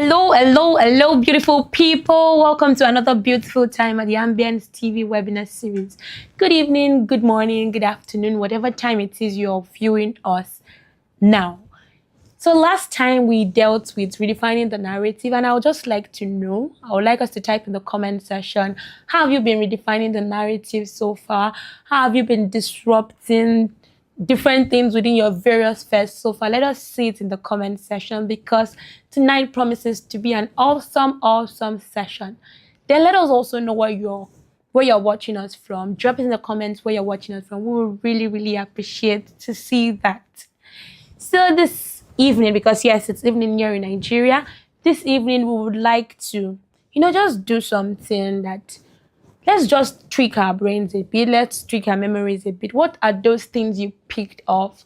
Hello, beautiful people. Welcome to another beautiful time at the Ambience TV webinar series. Good evening, good morning, good afternoon, whatever time it is you're viewing us now. So last time we dealt with redefining the narrative, and I would just like to know, I would like us to type in the comment section, how have you been redefining the narrative so far? How have you been disrupting different things within your various fairs so far? Let us see it in the comment section, because tonight promises to be an awesome session. Then let us also know where you're watching us from. Drop it in the comments where you're watching us from. We will really appreciate to see that. So this evening, because yes, it's evening here in Nigeria, this evening we would like to, just do something that, let's just tweak our brains a bit. Let's tweak our memories a bit. What are those things you picked up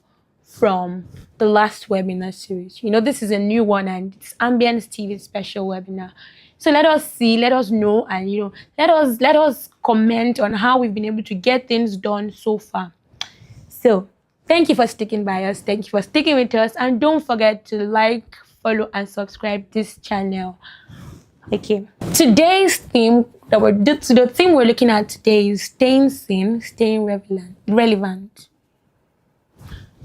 from the last webinar series? This is a new one, and it's Ambience TV special webinar. So let us see, let us know, and let us comment on how we've been able to get things done so far. So thank you for sticking by us. Thank you for sticking with us, and don't forget to like, follow, and subscribe this channel. Okay. Today's theme the theme we're looking at today is staying seen, staying relevant.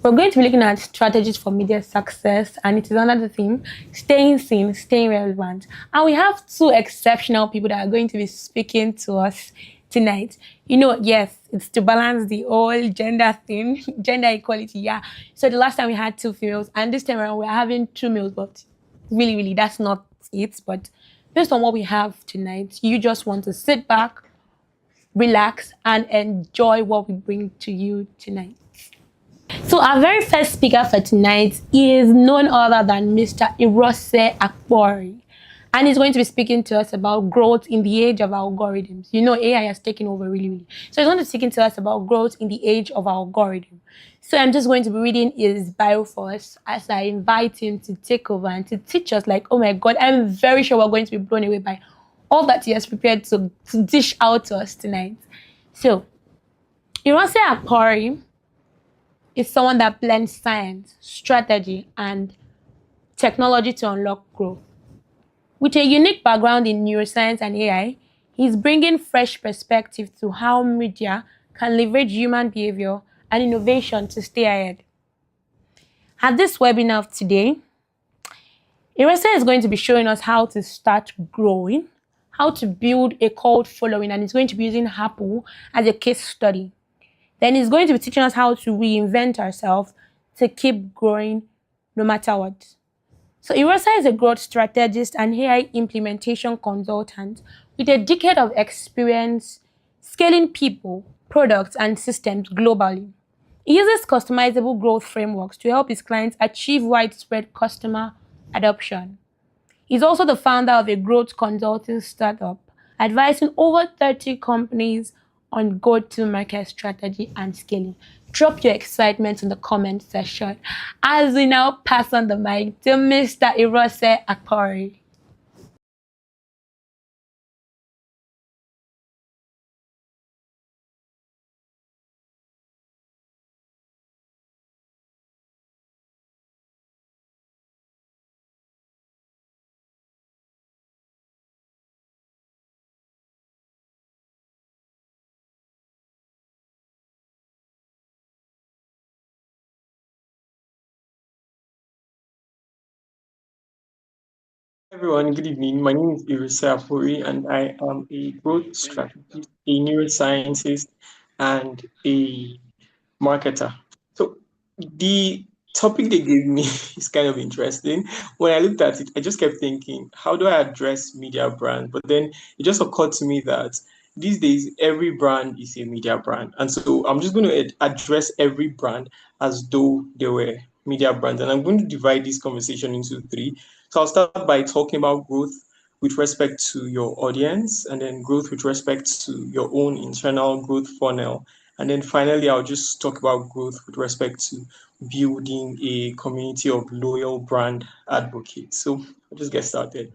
We're going to be looking at strategies for media success, and it is under the theme staying seen, staying relevant. And we have two exceptional people that are going to be speaking to us tonight. Yes, it's to balance the whole gender thing, gender equality. Yeah. So the last time we had two females, and this time around we're having two males, but really that's not it. But based on what we have tonight, you just want to sit back, relax, and enjoy what we bring to you tonight. So our very first speaker for tonight is none other than Mr. Irose Akpori. And he's going to be speaking to us about growth in the age of algorithms. AI has taken over really. So he's going to be speaking to us about growth in the age of algorithm. So I'm just going to be reading his bio for us as I invite him to take over and to teach us, oh my God, I'm very sure we're going to be blown away by all that he has prepared to dish out to us tonight. So, Irose Akpori is someone that blends science, strategy, and technology to unlock growth. With a unique background in neuroscience and AI, he's bringing fresh perspective to how media can leverage human behavior and innovation to stay ahead. At this webinar of today, Irose is going to be showing us how to start growing, how to build a cult following, and he's going to be using Apple as a case study. Then he's going to be teaching us how to reinvent ourselves to keep growing no matter what. So Irose is a growth strategist and AI implementation consultant with a decade of experience scaling people, products, and systems globally. He uses customizable growth frameworks to help his clients achieve widespread customer adoption. He's also the founder of a growth consulting startup, advising over 30 companies on go-to-market strategy and scaling. Drop your excitement in the comment section as we now pass on the mic to Mr. Irose Akpori. Everyone, good evening. My name is Irose Akpori, and I am a growth strategist, a neuroscientist, and a marketer. So the topic they gave me is kind of interesting. When I looked at it, I just kept thinking, how do I address media brand? But then it just occurred to me that these days every brand is a media brand. And so I'm just going to address every brand as though they were media brands. And I'm going to divide this conversation into three. So I'll start by talking about growth with respect to your audience, and then growth with respect to your own internal growth funnel. And then finally, I'll just talk about growth with respect to building a community of loyal brand advocates. So I'll just get started.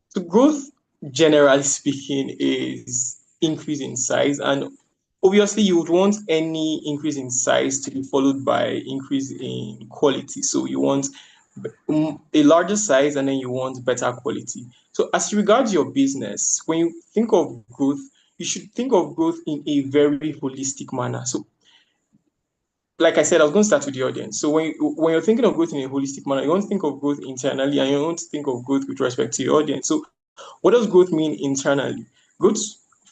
So growth, generally speaking, is increase in size. And obviously, you would want any increase in size to be followed by increase in quality. So you want a larger size, and then you want better quality. So as regards your business, when you think of growth, you should think of growth in a very holistic manner. So like I said, I was going to start with the audience. So when you're thinking of growth in a holistic manner, you want to think of growth internally and you want to think of growth with respect to your audience. So what does growth mean internally? Growth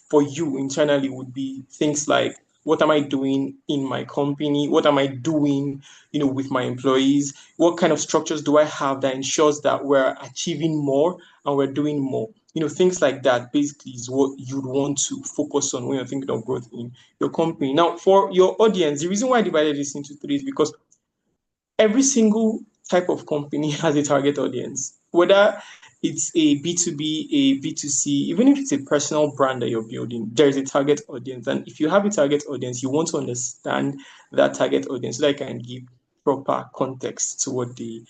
for you internally would be things like, what am I doing in my company? What am I doing, with my employees? What kind of structures do I have that ensures that we're achieving more and we're doing more? Things like that basically is what you'd want to focus on when you're thinking of growth in your company. Now, for your audience, the reason why I divided this into three is because every single type of company has a target audience, whether it's a B2B, a B2C, even if it's a personal brand that you're building, there is a target audience. And if you have a target audience, you want to understand that target audience so that you can give proper context to what they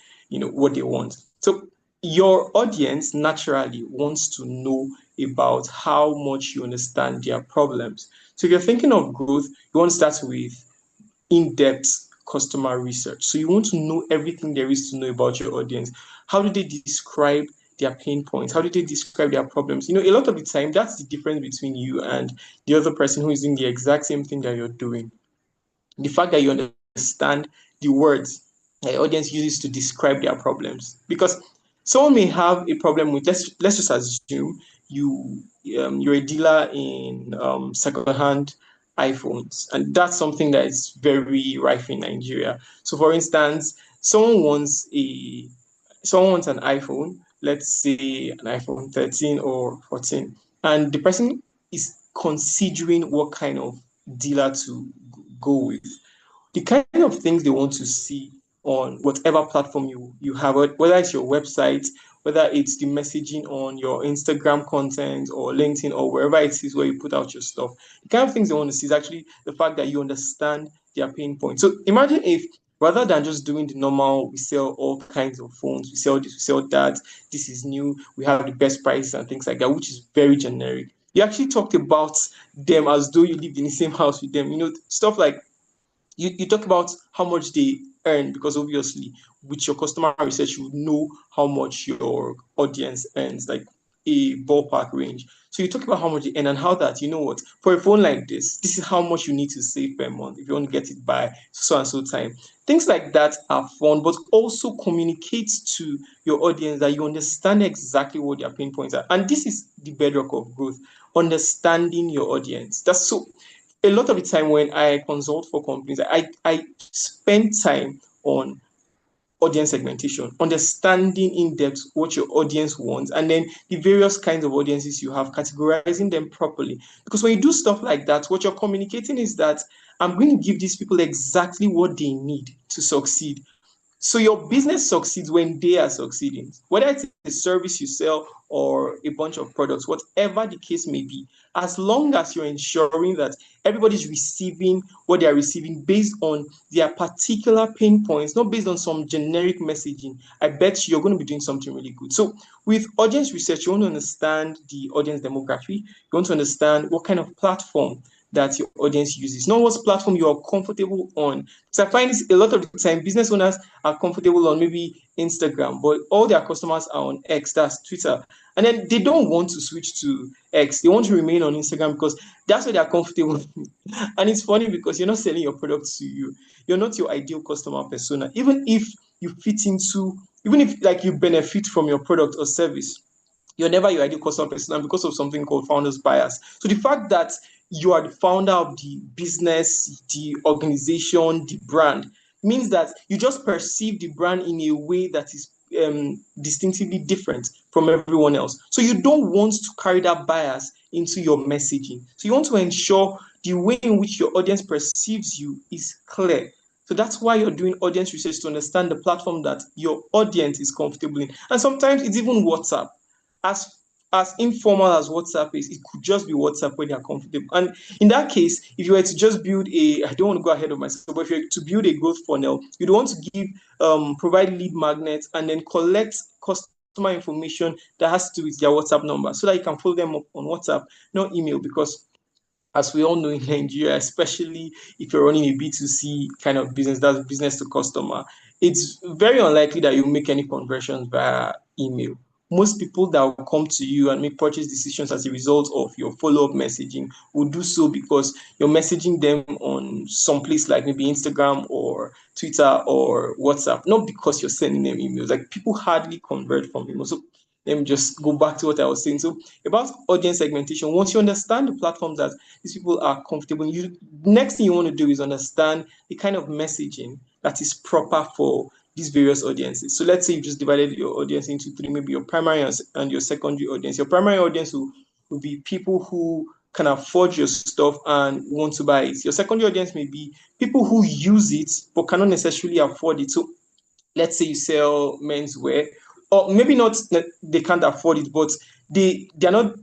want. So your audience naturally wants to know about how much you understand their problems. So if you're thinking of growth, you want to start with in-depth customer research. So you want to know everything there is to know about your audience. How do they describe their pain points? How do they describe their problems? A lot of the time, that's the difference between you and the other person who is doing the exact same thing that you're doing. The fact that you understand the words that your audience uses to describe their problems. Because someone may have a problem with, let's just assume you're a dealer in secondhand iPhones, and that's something that is very rife in Nigeria. So, for instance, someone wants an iPhone, let's say an iPhone 13 or 14, and the person is considering what kind of dealer to go with. The kind of things they want to see on whatever platform you have, whether it's your website, whether it's the messaging on your Instagram content or LinkedIn or wherever it is where you put out your stuff. The kind of things they want to see is actually the fact that you understand their pain points. So imagine if rather than just doing the normal, we sell all kinds of phones, we sell this, we sell that, this is new, we have the best prices and things like that, which is very generic. You actually talked about them as though you lived in the same house with them, stuff like you talk about how much they earn, because obviously with your customer research you know how much your audience earns, like a ballpark range. So you talk about how much they earn and how that, what, for a phone like this is how much you need to save per month if you want to get it by so and so time. Things like that are fun, but also communicates to your audience that you understand exactly what their pain points are. And this is the bedrock of growth, understanding your audience. That's so a lot of the time when I consult for companies, I spend time on audience segmentation, understanding in depth what your audience wants, and then the various kinds of audiences you have, categorizing them properly. Because when you do stuff like that, what you're communicating is that I'm going to give these people exactly what they need to succeed. So your business succeeds when they are succeeding, whether it's a service you sell or a bunch of products, whatever the case may be, as long as you're ensuring that everybody's receiving what they are receiving based on their particular pain points, not based on some generic messaging, I bet you're going to be doing something really good. So with audience research, you want to understand the audience demography, you want to understand what kind of platform that your audience uses, not what platform you are comfortable on. So I find this a lot of the time, business owners are comfortable on maybe Instagram, but all their customers are on X, that's Twitter. And then they don't want to switch to X. They want to remain on Instagram because that's where they're comfortable. And it's funny because you're not selling your product to you. You're not your ideal customer persona. Even if like you benefit from your product or service, you're never your ideal customer persona because of something called founder's bias. So the fact that you are the founder of the business, the organization, the brand, means that you just perceive the brand in a way that is distinctively different from everyone else. So you don't want to carry that bias into your messaging. So you want to ensure the way in which your audience perceives you is clear. So that's why you're doing audience research, to understand the platform that your audience is comfortable in. And sometimes it's even WhatsApp. As informal as WhatsApp is, it could just be WhatsApp where they're comfortable. And in that case, if you were to just build I don't want to go ahead of myself, but if you're to build a growth funnel, you'd want to provide lead magnets and then collect customer information that has to do with their WhatsApp number so that you can follow them up on WhatsApp, not email, because as we all know in Nigeria, especially if you're running a B2C kind of business, that's business to customer, it's very unlikely that you make any conversions via email. Most people that will come to you and make purchase decisions as a result of your follow-up messaging will do so because you're messaging them on some place like maybe Instagram or Twitter or WhatsApp, not because you're sending them emails. Like, people hardly convert from email. So let me just go back to what I was saying. So about audience segmentation, once you understand the platforms that these people are comfortable, next thing you want to do is understand the kind of messaging that is proper for these various audiences. So let's say you just divided your audience into three, maybe your primary and your secondary audience. Your primary audience will be people who can afford your stuff and want to buy it. Your secondary audience may be people who use it but cannot necessarily afford it. So let's say you sell menswear, or maybe not that they can't afford it, but they're not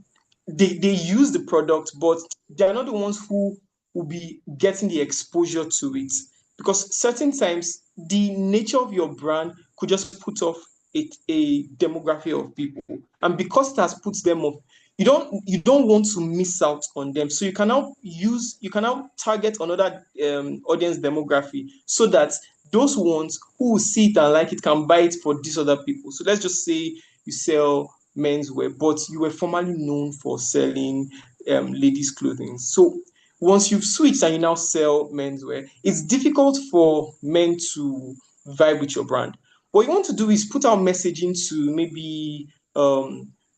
they use the product, but they're not the ones who will be getting the exposure to it. Because certain times the nature of your brand could just put off a demography of people. And because it has put them off, you don't want to miss out on them. So you can now target another audience demography so that those ones who will see it and like it can buy it for these other people. So let's just say you sell menswear, but you were formerly known for selling ladies' clothing. So once you've switched and you now sell menswear, it's difficult for men to vibe with your brand. What you want to do is put out messaging to maybe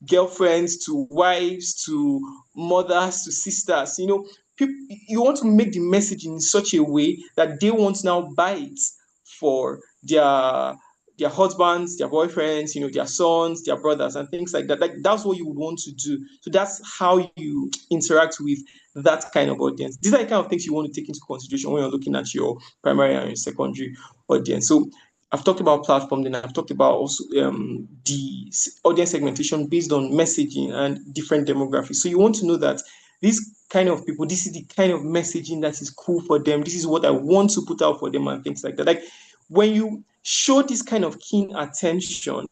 girlfriends, to wives, to mothers, to sisters. You want to make the messaging in such a way that they want to now buy it for their husbands, their boyfriends, their sons, their brothers, and things like that. Like, that's what you would want to do. So that's how you interact with that kind of audience. These are the kind of things you want to take into consideration when you're looking at your primary and your secondary audience. So I've talked about platform, then I've talked about also the audience segmentation based on messaging and different demographics. So you want to know that these kind of people, this is the kind of messaging that is cool for them. This is what I want to put out for them and things like that. Like, when you show this kind of keen attention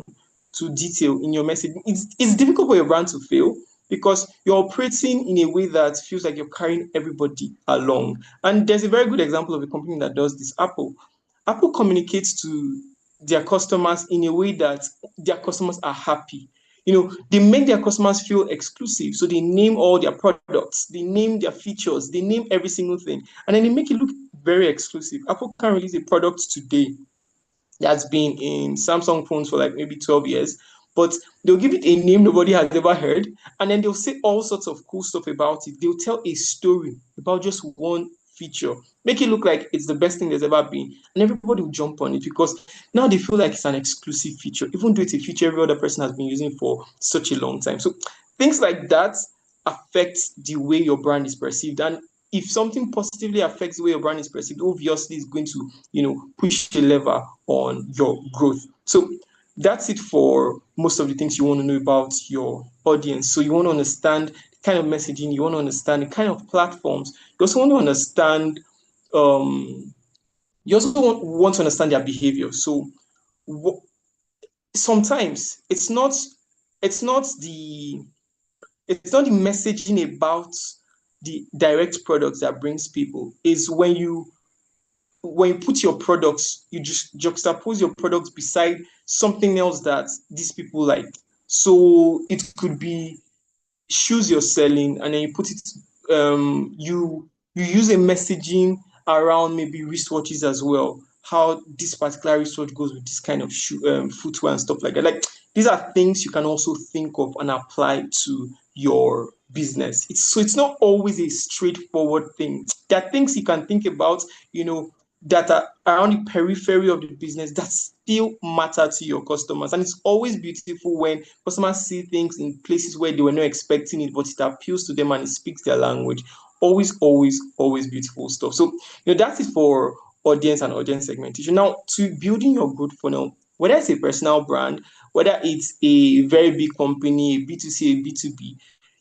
to detail in your message, it's difficult for your brand to fail because you're operating in a way that feels like you're carrying everybody along. And there's a very good example of a company that does this, Apple. Apple communicates to their customers in a way that their customers are happy. They make their customers feel exclusive. So they name all their products, they name their features, they name every single thing, and then they make it look very exclusive. Apple can release a product today that's been in Samsung phones for like maybe 12 years, but they'll give it a name nobody has ever heard, and then they'll say all sorts of cool stuff about it. They'll tell a story about just one feature, make it look like it's the best thing there's ever been, and everybody will jump on it because now they feel like it's an exclusive feature, even though it's a feature every other person has been using for such a long time. So things like that affect the way your brand is perceived. And if something positively affects the way your brand is perceived, obviously it's going to, push a lever on your growth. So that's it for most of the things you want to know about your audience. So you want to understand the kind of messaging, you want to understand the kind of platforms. You also want to understand, want to understand their behavior. So sometimes it's not the messaging about the direct products that brings people. Is when you put your products, you just juxtapose your products beside something else that these people like. So it could be shoes you're selling, and then you put it, you use a messaging around maybe wristwatches as well. How this particular wristwatch goes with this kind of footwear and stuff like that. Like, these are things you can also think of and apply to your business. It's not always a straightforward thing. There are things you can think about, that are around the periphery of the business that still matter to your customers. And it's always beautiful when customers see things in places where they were not expecting it, but it appeals to them and it speaks their language. Always, always, always beautiful stuff. So, that's it for audience and audience segmentation. Now, to building your growth funnel, whether it's a personal brand, whether it's a very big company, a B2C, a B2B,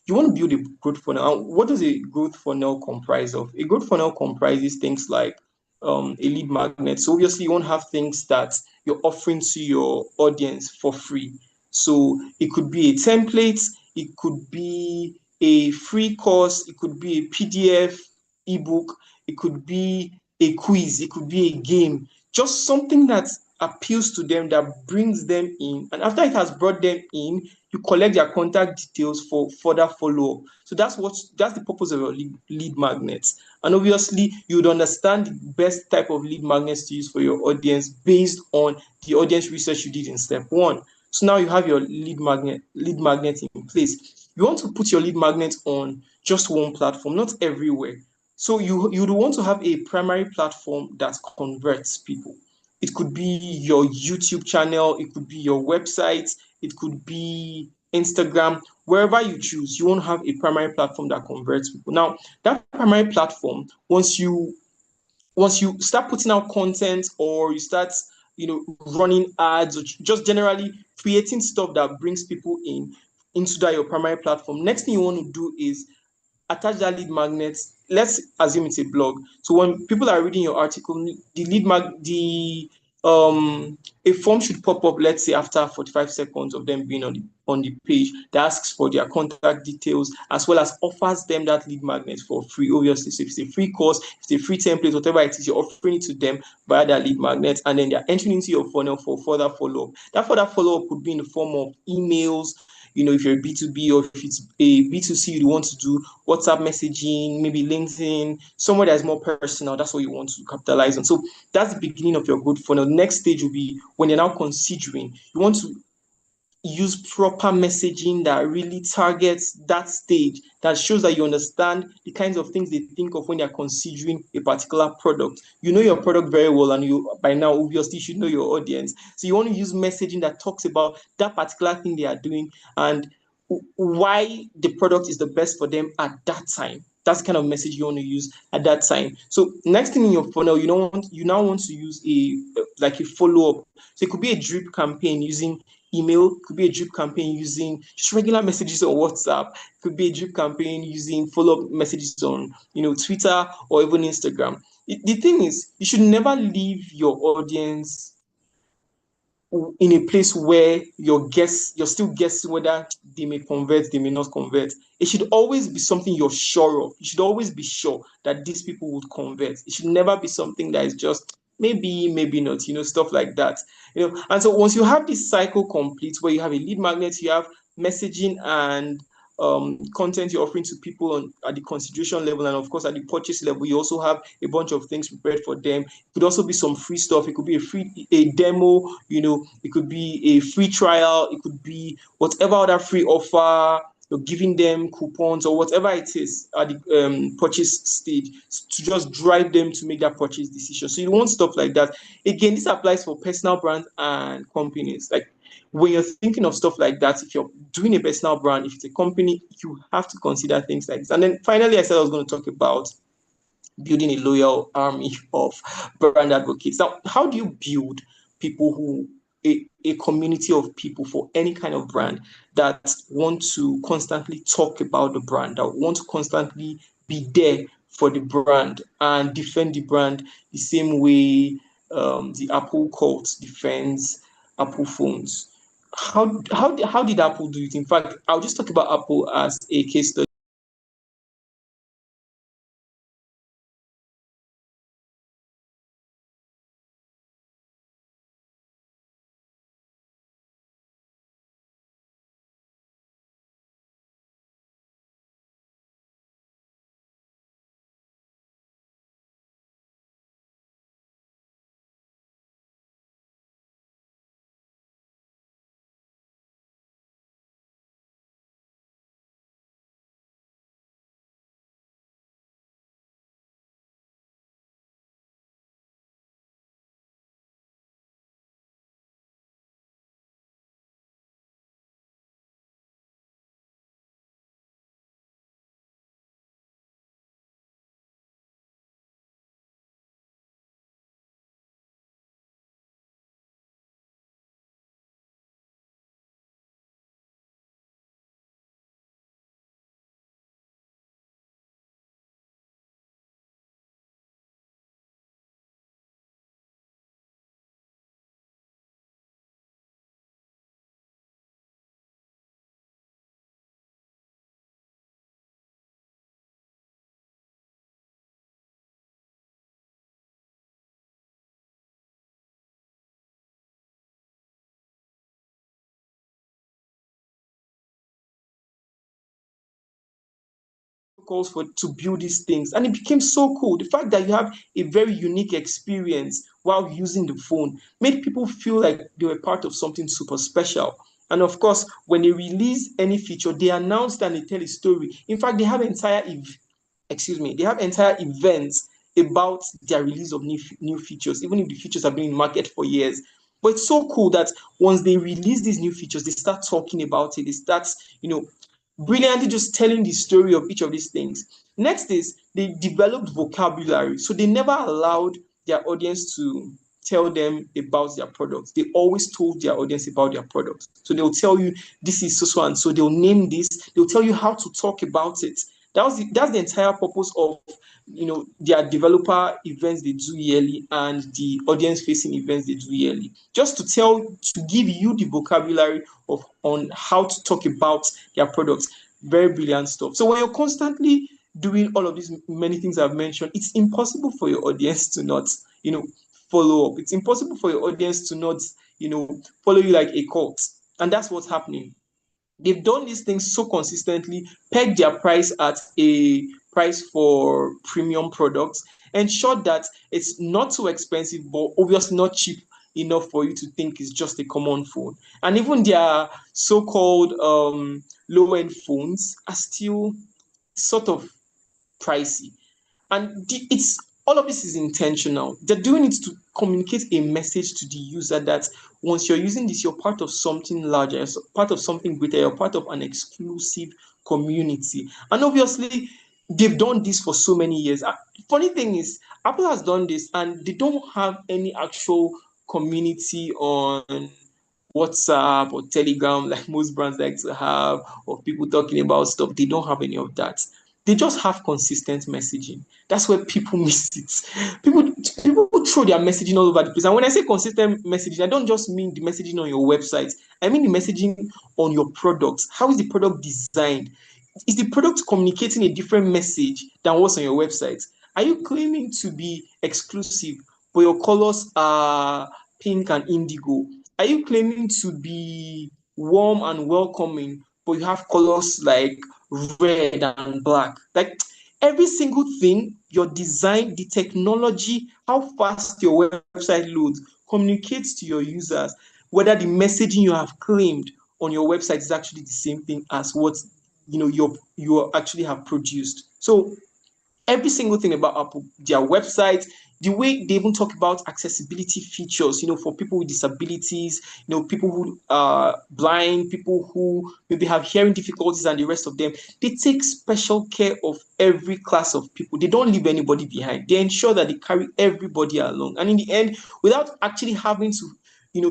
you want to build a growth funnel. And what does a growth funnel comprise of? A growth funnel comprises things like a lead magnet. So obviously, you won't have things that you're offering to your audience for free. So it could be a template, it could be a free course, it could be a PDF, ebook, it could be a quiz, it could be a game, just something that appeals to them, that brings them in. And after it has brought them in, you collect their contact details for further follow-up. So that's the purpose of your lead magnets. And obviously, you would understand the best type of lead magnets to use for your audience based on the audience research you did in step one. So now you have your lead magnet in place. You want to put your lead magnet on just one platform, not everywhere. So you'd want to have a primary platform that converts people. It could be your YouTube channel, it could be your website, it could be Instagram, wherever you choose. You want to have a primary platform that converts people. Now, that primary platform, once you start putting out content, or you start running ads, or just generally creating stuff that brings people into that your primary platform, next thing you want to do is attach that lead magnet. Let's assume it's a blog. So when people are reading your article, the lead mag the a form should pop up, let's say after 45 seconds of them being on the page, that asks for their contact details, as well as offers them that lead magnet for free. Obviously, so if it's a free course, if it's a free template, whatever it is, you're offering it to them via that lead magnet, and then they're entering into your funnel for further follow-up. That further follow-up could be in the form of emails. If you're a B2B, or if it's a B2C, you want to do WhatsApp messaging, maybe LinkedIn, somewhere that's more personal. That's what you want to capitalize on. So that's the beginning of your growth funnel. Next stage will be when you're now considering. You want to use proper messaging that really targets that stage, that shows that you understand the kinds of things they think of when they're considering a particular product. You know your product very well, and you by now obviously should know your audience. So you want to use messaging that talks about that particular thing they are doing, and why the product is the best for them at that time. That's the kind of message you want to use at that time. So next thing in your funnel, you now want to use a follow-up. So it could be a drip campaign using email, could be a drip campaign using just regular messages on WhatsApp, could be a drip campaign using follow-up messages on Twitter or even Instagram. The thing is, you should never leave your audience in a place where you're still guessing whether they may convert, they may not convert. It should always be something you're sure of. You should always be sure that these people would convert. It should never be something that is just maybe, maybe not, stuff like that. And so once you have this cycle complete, where you have a lead magnet, you have messaging and content you're offering to people at the consideration level, and of course at the purchase level, you also have a bunch of things prepared for them. It could also be some free stuff. It could be a demo, it could be a free trial, it could be whatever other free offer. You're giving them coupons or whatever it is at the purchase stage to just drive them to make that purchase decision. So you want stuff like that. Again, this applies for personal brands and companies. Like, when you're thinking of stuff like that, if you're doing a personal brand, if it's a company, you have to consider things like this. And then finally, I said I was going to talk about building a loyal army of brand advocates. Now, how do you build people a community of people for any kind of brand that want to constantly talk about the brand, that want to constantly be there for the brand and defend the brand the same way the Apple cult defends Apple phones? How did Apple do it? In fact, I'll just talk about Apple as a case study. protocols to build these things, and it became so cool. The fact that you have a very unique experience while using the phone made people feel like they were part of something super special. And of course, when they release any feature, they announce and they tell a story. In fact, they have entire events about their release of new features, even if the features have been in market for years. But it's so cool that once they release these new features, they start talking about it. They start, brilliantly just telling the story of each of these things. Next is they developed vocabulary. So they never allowed their audience to tell them about their products. They always told their audience about their products. So they'll tell you this is so and so. They'll name this. They'll tell you how to talk about it. That's the entire purpose of their developer events they do yearly and the audience facing events they do yearly, just to give you the vocabulary on how to talk about their products. Very brilliant stuff. So when you're constantly doing all of these many things I've mentioned, it's impossible for your audience to not follow up. It's impossible for your audience to not follow you like a cult. And that's what's happening. They've done these things so consistently, pegged their price at a price for premium products, ensured that it's not too expensive, but obviously not cheap enough for you to think it's just a common phone. And even their so-called low-end phones are still sort of pricey. And it's all of this is intentional. They're doing it to communicate a message to the user that once you're using this, you're part of something larger, you're part of something greater, you're part of an exclusive community. And obviously, they've done this for so many years. Funny thing is, Apple has done this and they don't have any actual community on WhatsApp or Telegram like most brands like to have, or people talking about stuff. They don't have any of that. They just have consistent messaging. That's where people miss it. People throw their messaging all over the place. And when I say consistent messaging, I don't just mean the messaging on your website. I mean the messaging on your product. How is the product designed? Is the product communicating a different message than what's on your website? Are you claiming to be exclusive, but your colors are pink and indigo? Are you claiming to be warm and welcoming, but you have colors like red and black? Like every single thing, your design, the technology, how fast your website loads, communicates to your users whether the messaging you have claimed on your website is actually the same thing as what you actually have produced. So every single thing about Apple, their website, the way they even talk about accessibility features, for people with disabilities, people who are blind, people who maybe have hearing difficulties and the rest of them, they take special care of every class of people. They don't leave anybody behind. They ensure that they carry everybody along. And in the end, without actually having to,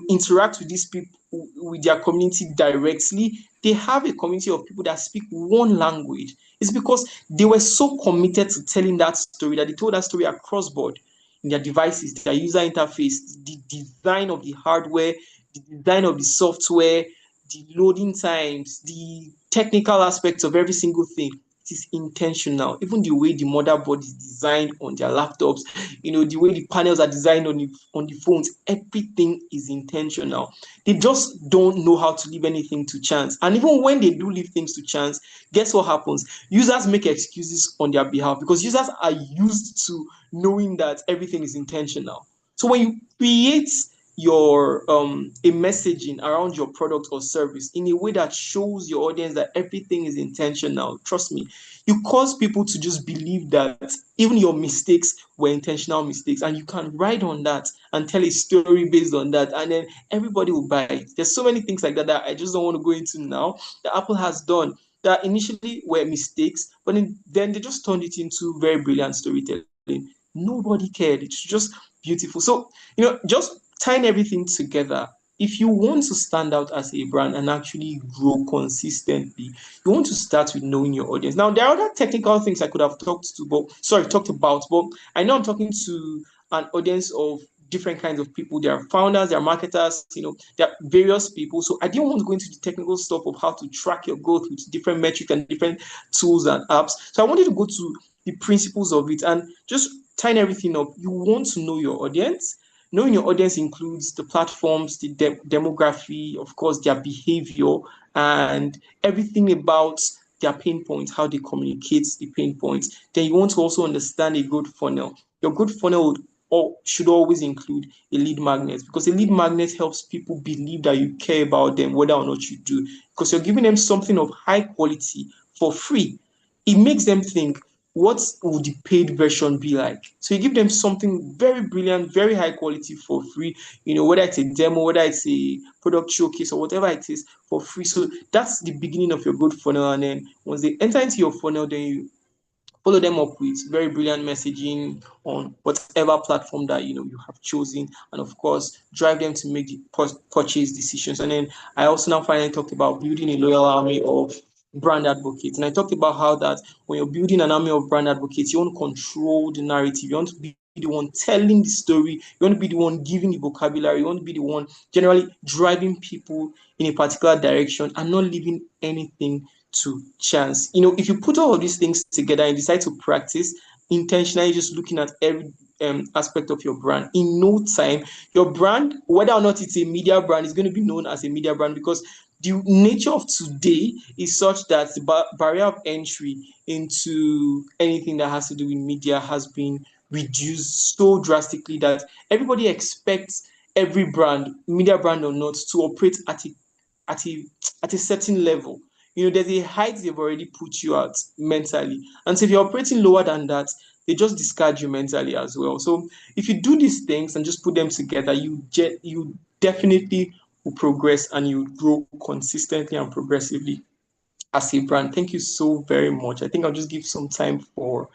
interact with these people, with their community directly, they have a community of people that speak one language. It's because they were so committed to telling that story that they told that story across board in their devices, their user interface, the design of the hardware, the design of the software, the loading times, the technical aspects of every single thing. It is intentional. Even the way the motherboard is designed on their laptops, the way the panels are designed on the phones, everything is intentional. They just don't know how to leave anything to chance. And even when they do leave things to chance, guess what happens? Users make excuses on their behalf because users are used to knowing that everything is intentional. So when you create your a messaging around your product or service in a way that shows your audience that everything is intentional, trust me, you cause people to just believe that even your mistakes were intentional mistakes, and you can ride on that and tell a story based on that, and then everybody will buy it. There's so many things like that I just don't want to go into now that Apple has done that initially were mistakes, but then they just turned it into very brilliant storytelling. Nobody cared. It's just beautiful. So, just tying everything together, if you want to stand out as a brand and actually grow consistently, you want to start with knowing your audience. Now, there are other technical things I could have talked about, but I know I'm talking to an audience of different kinds of people. There are founders, there are marketers, there are various people. So I didn't want to go into the technical stuff of how to track your growth with different metrics and different tools and apps. So I wanted to go to the principles of it and just tying everything up. You want to know your audience. Knowing your audience includes the platforms, the demography, of course, their behavior, and everything about their pain points, how they communicate the pain points. Then you want to also understand a growth funnel. Your growth funnel would or should always include a lead magnet, because a lead magnet helps people believe that you care about them, whether or not you do, because you're giving them something of high quality for free. It makes them think, what would the paid version be like? So you give them something very brilliant, very high quality for free, whether it's a demo, whether it's a product showcase or whatever it is for free. So that's the beginning of your growth funnel. And then once they enter into your funnel, then you follow them up with very brilliant messaging on whatever platform that you have chosen, and of course drive them to make the purchase decisions. And then I also now finally talked about building a loyal army of brand advocates, and I talked about how that when you're building an army of brand advocates, you want to control the narrative, you want to be the one telling the story, you want to be the one giving the vocabulary, you want to be the one generally driving people in a particular direction and not leaving anything to chance. If you put all of these things together and decide to practice intentionally, just looking at every aspect of your brand, in no time, your brand, whether or not it's a media brand, is going to be known as a media brand, because the nature of today is such that the barrier of entry into anything that has to do with media has been reduced so drastically that everybody expects every brand, media brand or not, to operate at a certain level. There's a height they've already put you at mentally. And so if you're operating lower than that, they just discard you mentally as well. So if you do these things and just put them together, you definitely will progress and you grow consistently and progressively as a brand. Thank you so very much. I think I'll just give some time for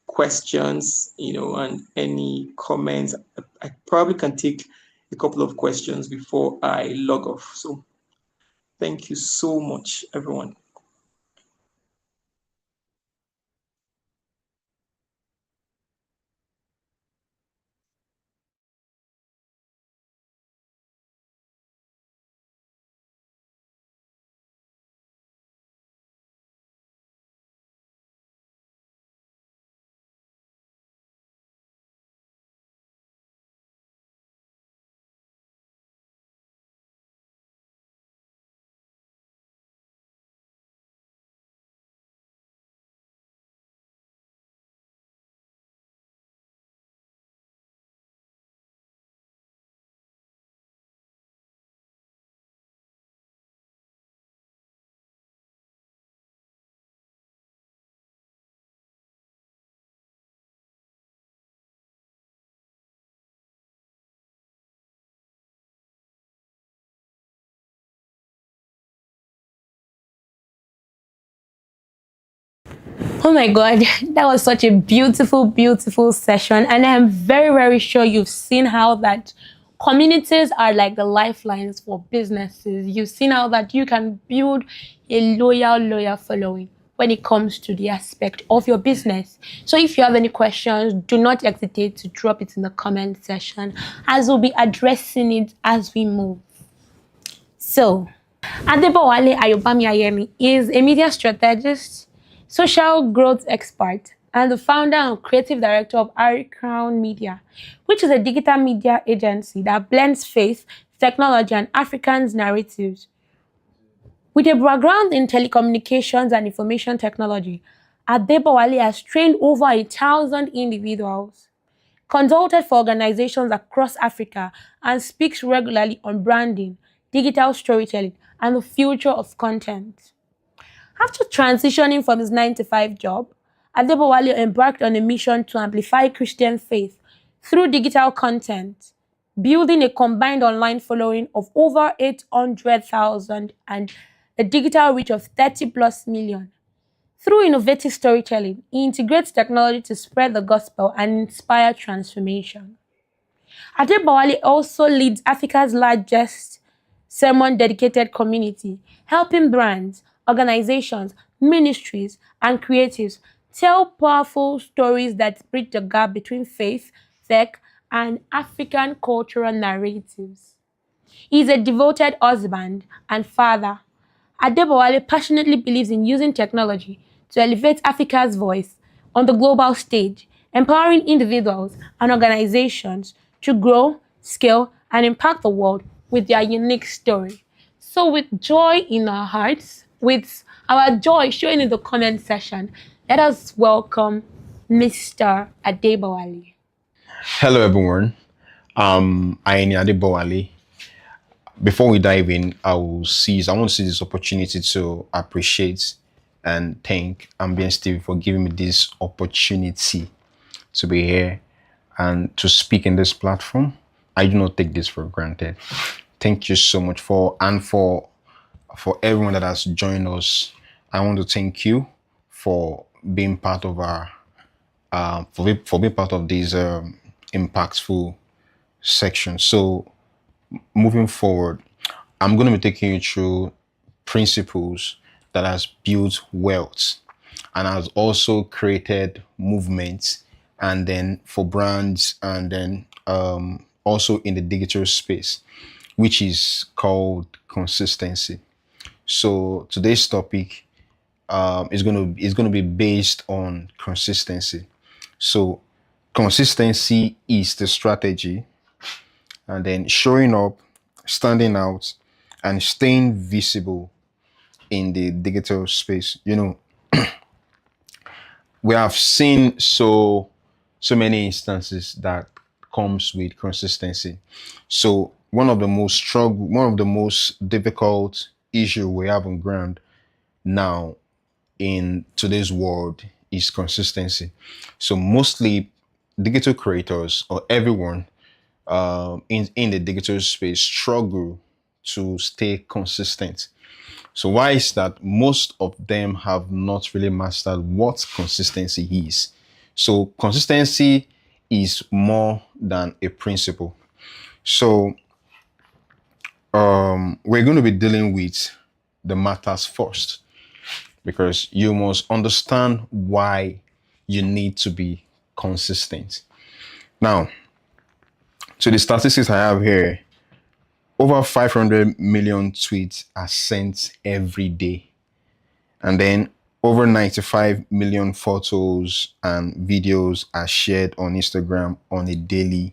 questions, and any comments. I probably can take a couple of questions before I log off. So thank you so much, everyone. Oh my God, that was such a beautiful, beautiful session. And I'm very, very sure you've seen how that communities are like the lifelines for businesses. You've seen how that you can build a loyal following when it comes to the aspect of your business. So if you have any questions, do not hesitate to drop it in the comment section, as we'll be addressing it as we move. So, Adebowale Ayobami Ayemi is a media strategist, social growth expert, and the founder and creative director of Ari Crown Media, which is a digital media agency that blends faith, technology, and Africans' narratives. With a background in telecommunications and information technology, Adebowale has trained over 1,000 individuals, consulted for organizations across Africa, and speaks regularly on branding, digital storytelling, and the future of content. After transitioning from his 9-to-5 job, Adebowale embarked on a mission to amplify Christian faith through digital content, building a combined online following of over 800,000 and a digital reach of 30 plus million. Through innovative storytelling, he integrates technology to spread the gospel and inspire transformation. Adebowale also leads Africa's largest sermon-dedicated community, helping brands, organizations, ministries, and creatives tell powerful stories that bridge the gap between faith, tech, and African cultural narratives. He is a devoted husband and father. Adebowale passionately believes in using technology to elevate Africa's voice on the global stage, empowering individuals and organizations to grow, scale, and impact the world with their unique story. So, with joy in our hearts, with our joy showing in the comment section, let us welcome Mr. Adebowale. Hello, everyone. I am Adebowale. Before we dive in, I want to seize this opportunity to appreciate and thank Ambience TV for giving me this opportunity to be here and to speak in this platform. I do not take this for granted. Thank you so much for everyone that has joined us. I want to thank you for being part of our for being part of this impactful section. So moving forward, I'm going to be taking you through principles that has built wealth and has also created movements, and then for brands, and then also in the digital space, which is called consistency. So today's topic is going to be based on consistency. So consistency is the strategy, and then showing up, standing out, and staying visible in the digital space. We have seen so many instances that comes with consistency. So one of the most difficult issue we have on ground now in today's world is consistency. So mostly digital creators or everyone in the digital space struggle to stay consistent. So why is that? Most of them have not really mastered what consistency is. So consistency is more than a principle. So we're going to be dealing with the matters first, because you must understand why you need to be consistent. Now, to the statistics I have here, over 500 million tweets are sent every day. And then over 95 million photos and videos are shared on Instagram on a daily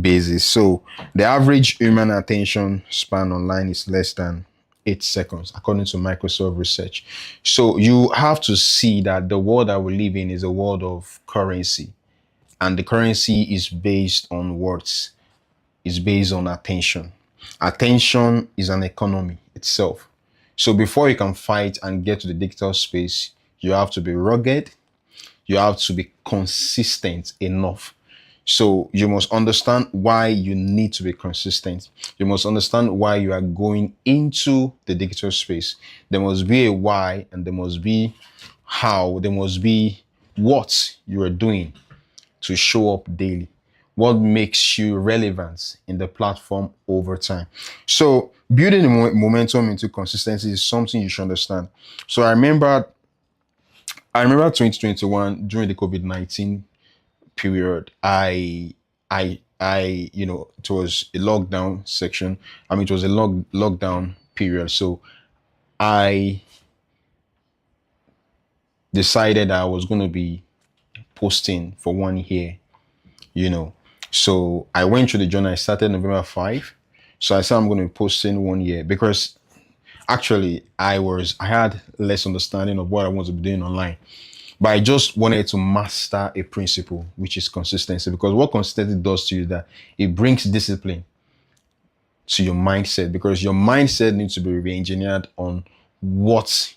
basis. So the average human attention span online is less than 8 seconds, according to Microsoft research. So you have to see that the world that we live in is a world of currency, and the currency is based on words, is based on attention. Attention is an economy itself. So before you can fight and get to the digital space, you have to be rugged, you have to be consistent enough. So you must understand why you need to be consistent. You must understand why you are going into the digital space. There must be a why, and there must be how, there must be what you are doing to show up daily. What makes you relevant in the platform over time. So building the momentum into consistency is something you should understand. So I remember 2021 during the COVID-19 period. It was a lockdown section. I mean, it was a lockdown period. So I decided I was going to be posting for 1 year, So I went through the journey. I started November 5. So I said I'm going to be posting 1 year, because actually I had less understanding of what I want to be doing online. But I just wanted to master a principle, which is consistency. Because what consistency does to you is that it brings discipline to your mindset, because your mindset needs to be re-engineered on what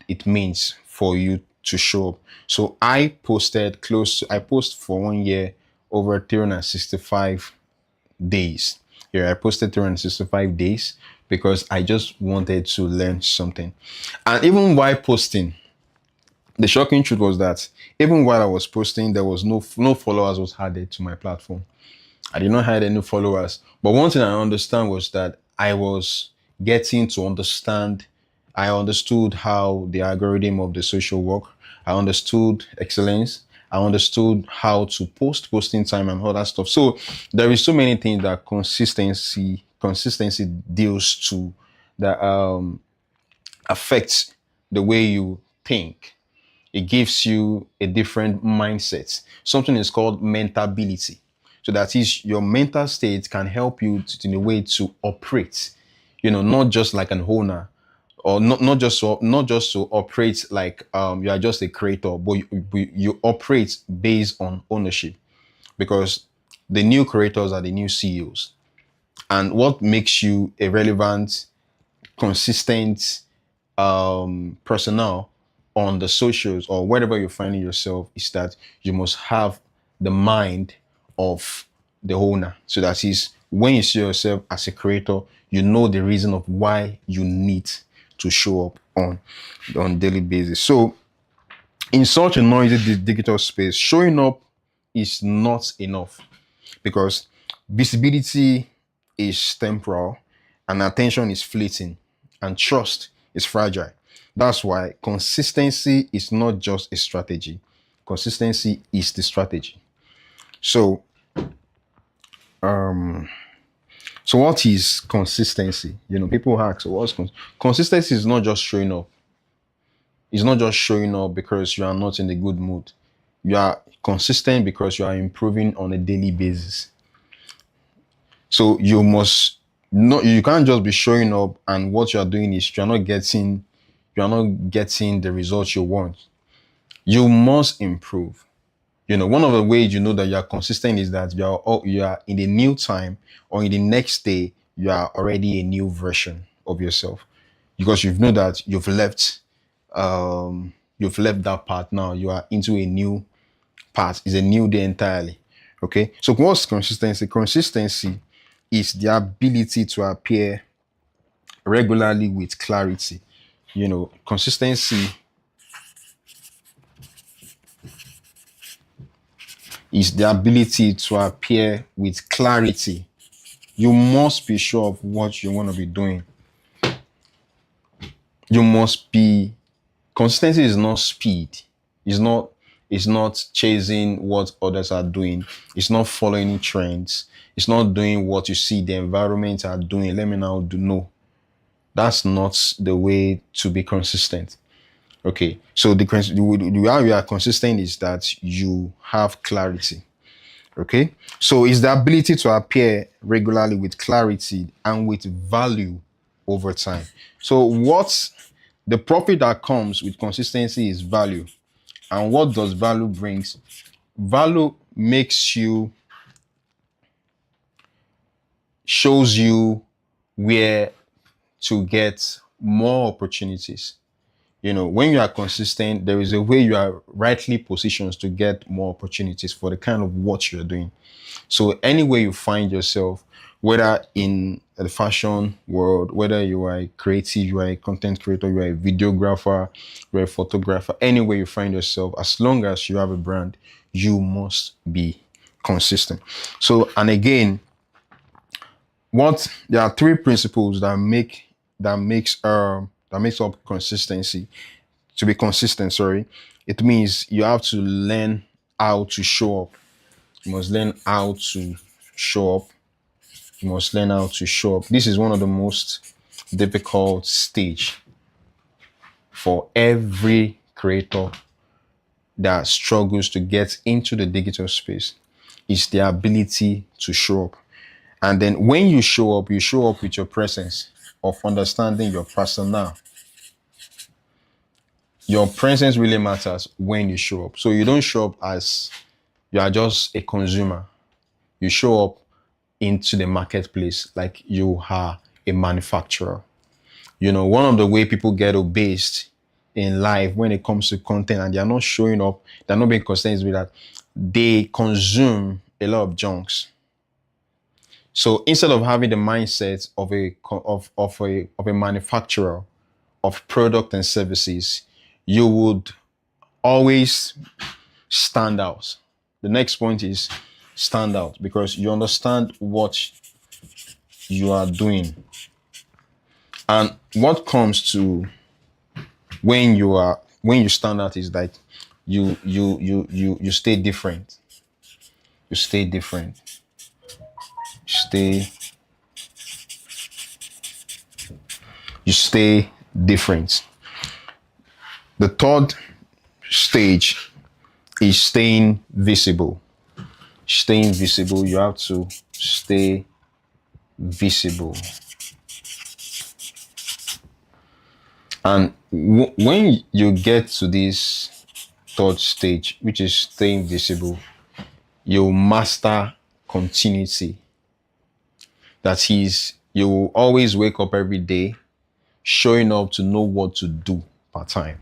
it means for you to show up. So I post for 1 year over 365 days. Yeah, I posted 365 days because I just wanted to learn something. And even while posting, the shocking truth was that even while I was posting, there was no followers was added to my platform. I did not have any followers. But one thing I understand was that I was getting to understand. I understood how the algorithm of the social work. I understood excellence. I understood how to posting time and all that stuff. So there is so many things that consistency deals to, that affects the way you think. It gives you a different mindset. Something is called mentability. So that is, your mental state can help you in a way to operate, not just like an owner or not just to operate like you are just a creator, but you operate based on ownership, because the new creators are the new CEOs. And what makes you a relevant, consistent personnel on the socials or wherever you're finding yourself is that you must have the mind of the owner. So that is, when you see yourself as a creator, you know the reason of why you need to show up on daily basis. So in such a noisy digital space, showing up is not enough, because visibility is temporal and attention is fleeting and trust is fragile. That's why consistency is not just a strategy. Consistency is the strategy. So, so what is consistency? People ask, so what's consistency? Is not just showing up. It's not just showing up because you are not in a good mood. You are consistent because you are improving on a daily basis. So you must not, you can't just be showing up and what you are doing is you are not getting the results you want. You must improve. One of the ways you know that you are consistent is that you are in the new time, or in the next day you are already a new version of yourself, because you know that you've left that part. Now you are into a new part. It's a new day entirely. Okay, so what's consistency? Consistency is the ability to appear regularly with clarity. Consistency is the ability to appear with clarity. You must be sure of what you want to be doing. Consistency is not speed. It's not chasing what others are doing. It's not following trends. It's not doing what you see the environment are doing. Let me now do. No, that's not the way to be consistent. Okay, so the way you are consistent is that you have clarity. Okay, so it's the ability to appear regularly with clarity and with value over time. So what's the profit that comes with consistency is value. And what does value brings? Value shows you where to get more opportunities. When you are consistent, there is a way you are rightly positioned to get more opportunities for the kind of what you're doing. So anywhere you find yourself, whether in the fashion world, whether you are a creative, you are a content creator, you are a videographer, you are a photographer, anywhere you find yourself, as long as you have a brand, you must be consistent. So, and again, there are three principles that makes up consistency. To be consistent, it means you have to learn how to show up. You must learn how to show up. You must learn how to show up. This is one of the most difficult stage for every creator that struggles to get into the digital space, is the ability to show up. And then when you show up with your presence of understanding your persona. Your presence really matters when you show up. So you don't show up as you are just a consumer. You show up into the marketplace like you are a manufacturer. One of the way people get obese in life when it comes to content and they are not showing up, they're not being consistent with that, they consume a lot of junks. So instead of having the mindset of a manufacturer of product and services, you would always stand out. The next point is stand out, because you understand what you are doing. And what comes to when you stand out is that you stay different. You stay different. You stay different. The third stage is staying visible. Staying visible, you have to stay visible. And when you get to this third stage, which is staying visible, you master continuity. That is, you will always wake up every day showing up to know what to do part time.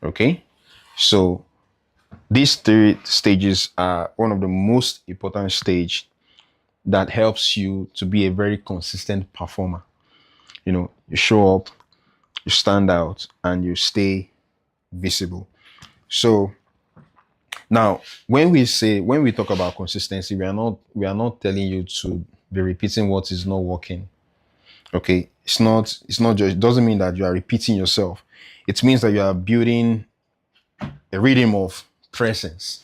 Okay? So these three stages are one of the most important stage that helps you to be a very consistent performer. You show up, you stand out, and you stay visible. So now, when we talk about consistency, we are not telling you to be repeating what is not working. Okay, it's not just, it doesn't mean that you are repeating yourself. It means that you are building a rhythm of presence.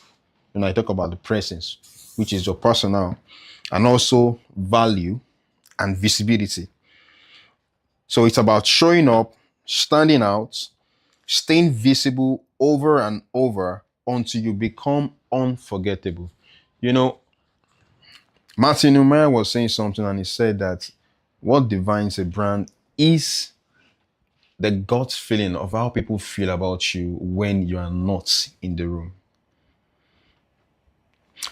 I talk about the presence, which is your personal, and also value and visibility. So it's about showing up, standing out, staying visible over and over until you become unforgettable. You know, Martin Numer was saying something, and he said that what defines a brand is the gut feeling of how people feel about you when you are not in the room.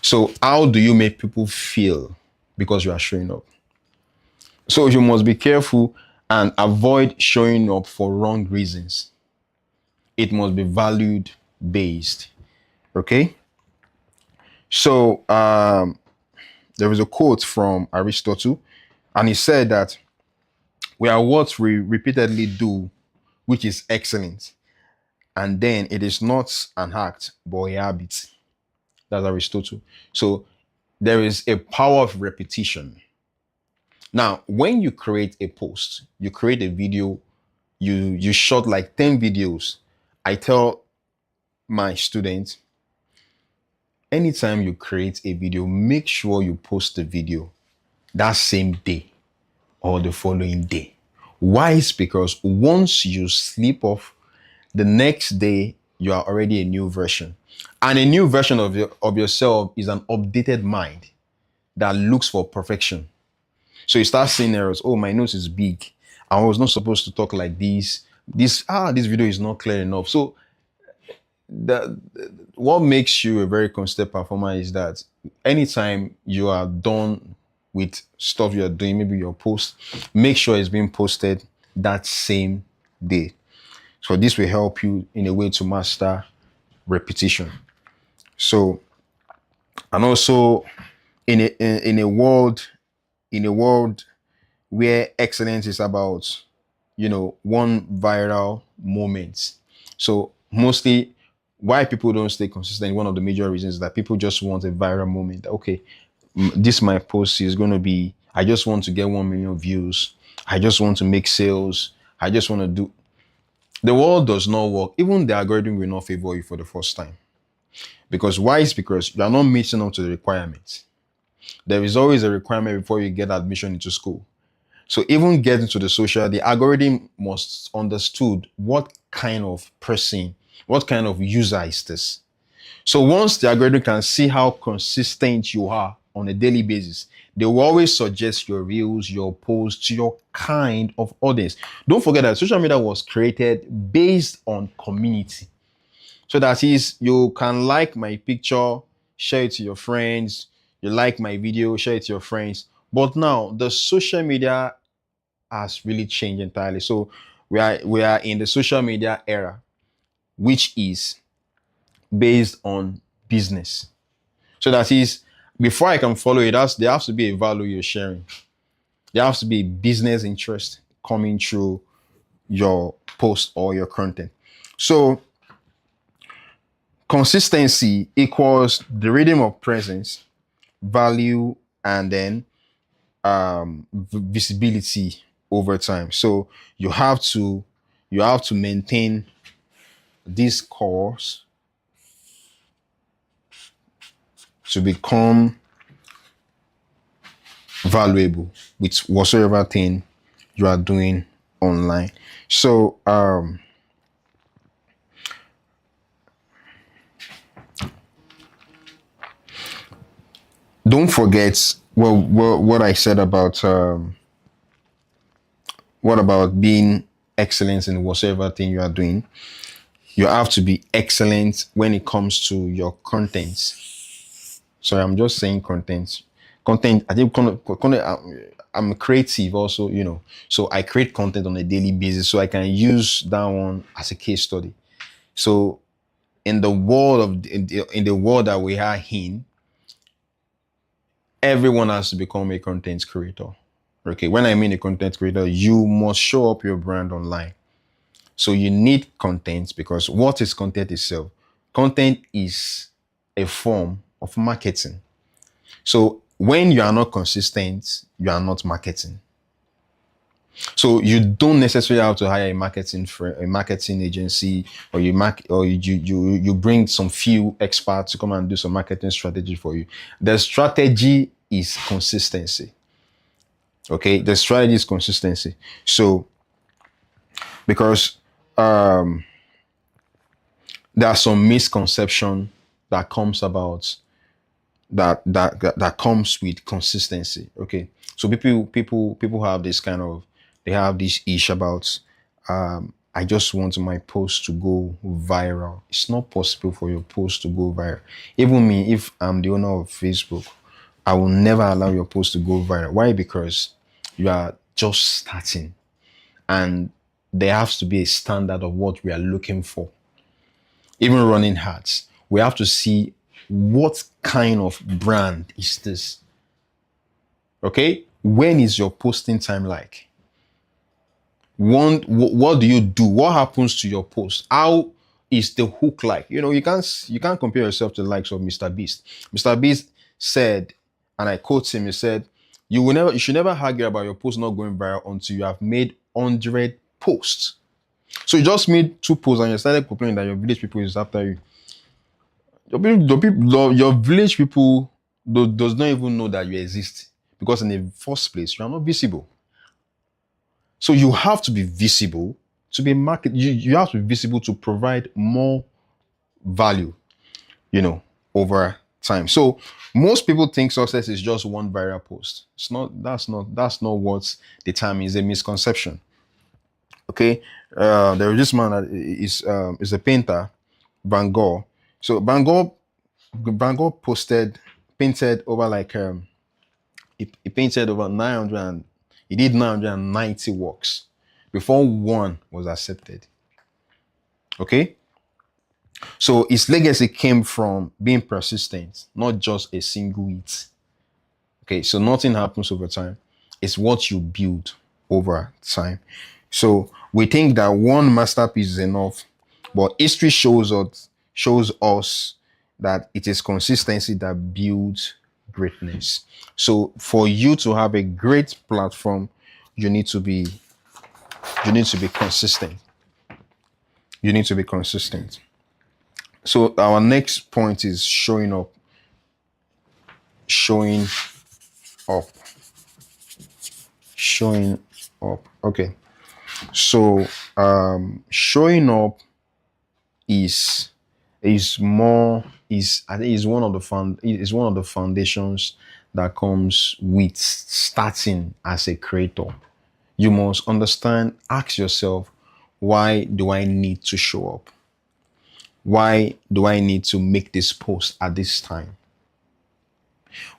So how do you make people feel because you are showing up? So you must be careful and avoid showing up for wrong reasons. It must be valued based. Okay. So there was a quote from Aristotle, and he said that we are what we repeatedly do, which is excellent. And then it is not an act, but a habit. That's Aristotle. So there is a power of repetition. Now, when you create a post, you create a video, you shot like 10 videos. I tell my students, anytime you create a video, make sure you post the video that same day or the following day. Why? It's because once you sleep off, the next day you are already a new version. And a new version of yourself is an updated mind that looks for perfection. So you start seeing errors. Oh, my nose is big. I was not supposed to talk like this. This video is not clear enough. So what makes you a very consistent performer is that anytime you are done with stuff you're doing, maybe your post, make sure it's being posted that same day. So this will help you in a way to master repetition. So, and also in a world where excellence is about, one viral moment. So mostly why people don't stay consistent, one of the major reasons is that people just want a viral moment. Okay, this my post is going to be, I just want to get 1 million views. I just want to make sales. I just want to do. The world does not work. Even the algorithm will not favor you for the first time. Because why? It's because you are not meeting up to the requirements. There is always a requirement before you get admission into school. So even getting to the algorithm must understood what kind of person, what kind of user is this. So once the algorithm can see how consistent you are on a daily basis, they will always suggest your reels, your posts to your kind of audience. Don't forget that social media was created based on community. So that is, you can like my picture, share it to your friends. You like my video, share it to your friends. But now the social media has really changed entirely. So we are in the social media era, which is based on business. So that is, before I can follow it, there has to be a value you're sharing. There has to be business interest coming through your post or your content. So consistency equals the rhythm of presence, value, and then visibility over time. So you have to maintain this course to become valuable with whatsoever thing you are doing online. So don't forget what I said about being excellence in whatever thing you are doing. You have to be excellent when it comes to your content. Sorry, I'm just saying content. Content, I think I'm creative also, so I create content on a daily basis, so I can use that one as a case study. So in the world that we are in, everyone has to become a content creator. Okay, when I mean a content creator, you must show up your brand online. So you need content, because what is content itself? Content is a form of marketing. So when you are not consistent, you are not marketing. So you don't necessarily have to hire a marketing agency, or you bring some few experts to come and do some marketing strategy for you. The strategy is consistency. Okay, the strategy is consistency. So because there are some misconception that comes about that comes with consistency. Okay, so people have this kind of, they have this ish about I just want my post to go viral. It's not possible for your post to go viral. Even me, if I'm the owner of Facebook, I will never allow your post to go viral. Why? Because you are just starting, and there has to be a standard of what we are looking for. Even running ads, we have to see what kind of brand is this. Okay, when is your posting time like? What do you do? What happens to your post? How is the hook like? You can't compare yourself to the likes of Mr. Beast. Mr. Beast said, and I quote him, he said, you should never argue about your post not going viral until you have made 100 posts. So you just made 2 posts and you started complaining that your village people is after you. Your village people does not even know that you exist, because in the first place you are not visible. So you have to be visible to be market. You have to be visible to provide more value, over time. So most people think success is just one viral post. It's not. That's not what the term is. A misconception. Okay, there is this man that is a painter, Van Gogh. So Van Gogh painted over like he painted over 900 and he did 990 works before one was accepted. Okay, so his legacy came from being persistent, not just a single hit. Okay, so nothing happens over time. It's what you build over time. So we think that one masterpiece is enough, but history shows us that it is consistency that builds greatness. So for you to have a great platform, you need to be consistent. You need to be consistent. So our next point is showing up. Showing up. Okay. So showing up is I think is one of the foundations that comes with starting as a creator. You must understand, ask yourself, why do I need to show up? Why do I need to make this post at this time?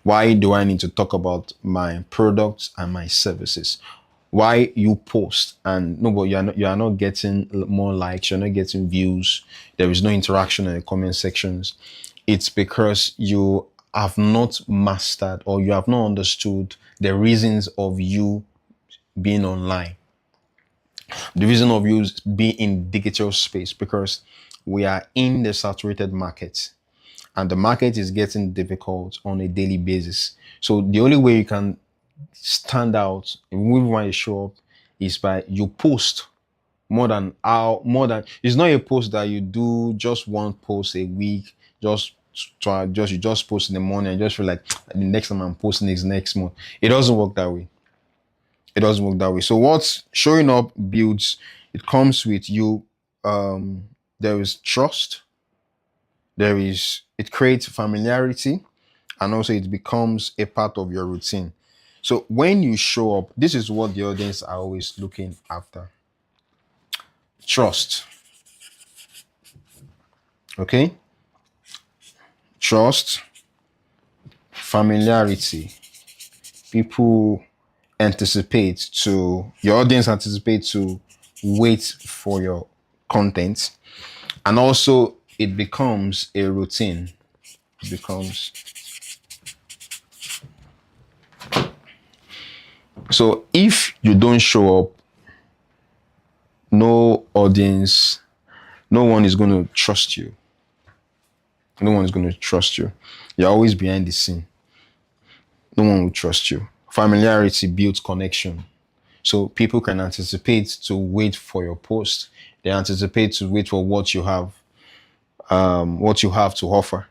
Why do I need to talk about my products and my services? Why you post and no, but you are not getting more likes, you're not getting views, there is no interaction in the comment sections. It's because you have not mastered, or you have not understood the reasons of you being online. The reason of you being in digital space, because we are in the saturated market, and the market is getting difficult on a daily basis. So the only way you can stand out and we want to show up is by you post it's not a post that you do just one post a week, you just post in the morning and just feel like the next time I'm posting is next month. It doesn't work that way. So what's showing up builds, it comes with you. There is trust, it creates familiarity, and also it becomes a part of your routine. So when you show up, this is what the audience are always looking after. trust. Okay? Trust, familiarity. People your audience anticipate to wait for your content. And also it becomes a routine. It becomes so if you don't show up, no audience, no one is going to trust you. No one is going to trust you. You're always behind the scene. No one will trust you. Familiarity builds connection. So people can anticipate to wait for your post. They anticipate to wait for what you have to offer.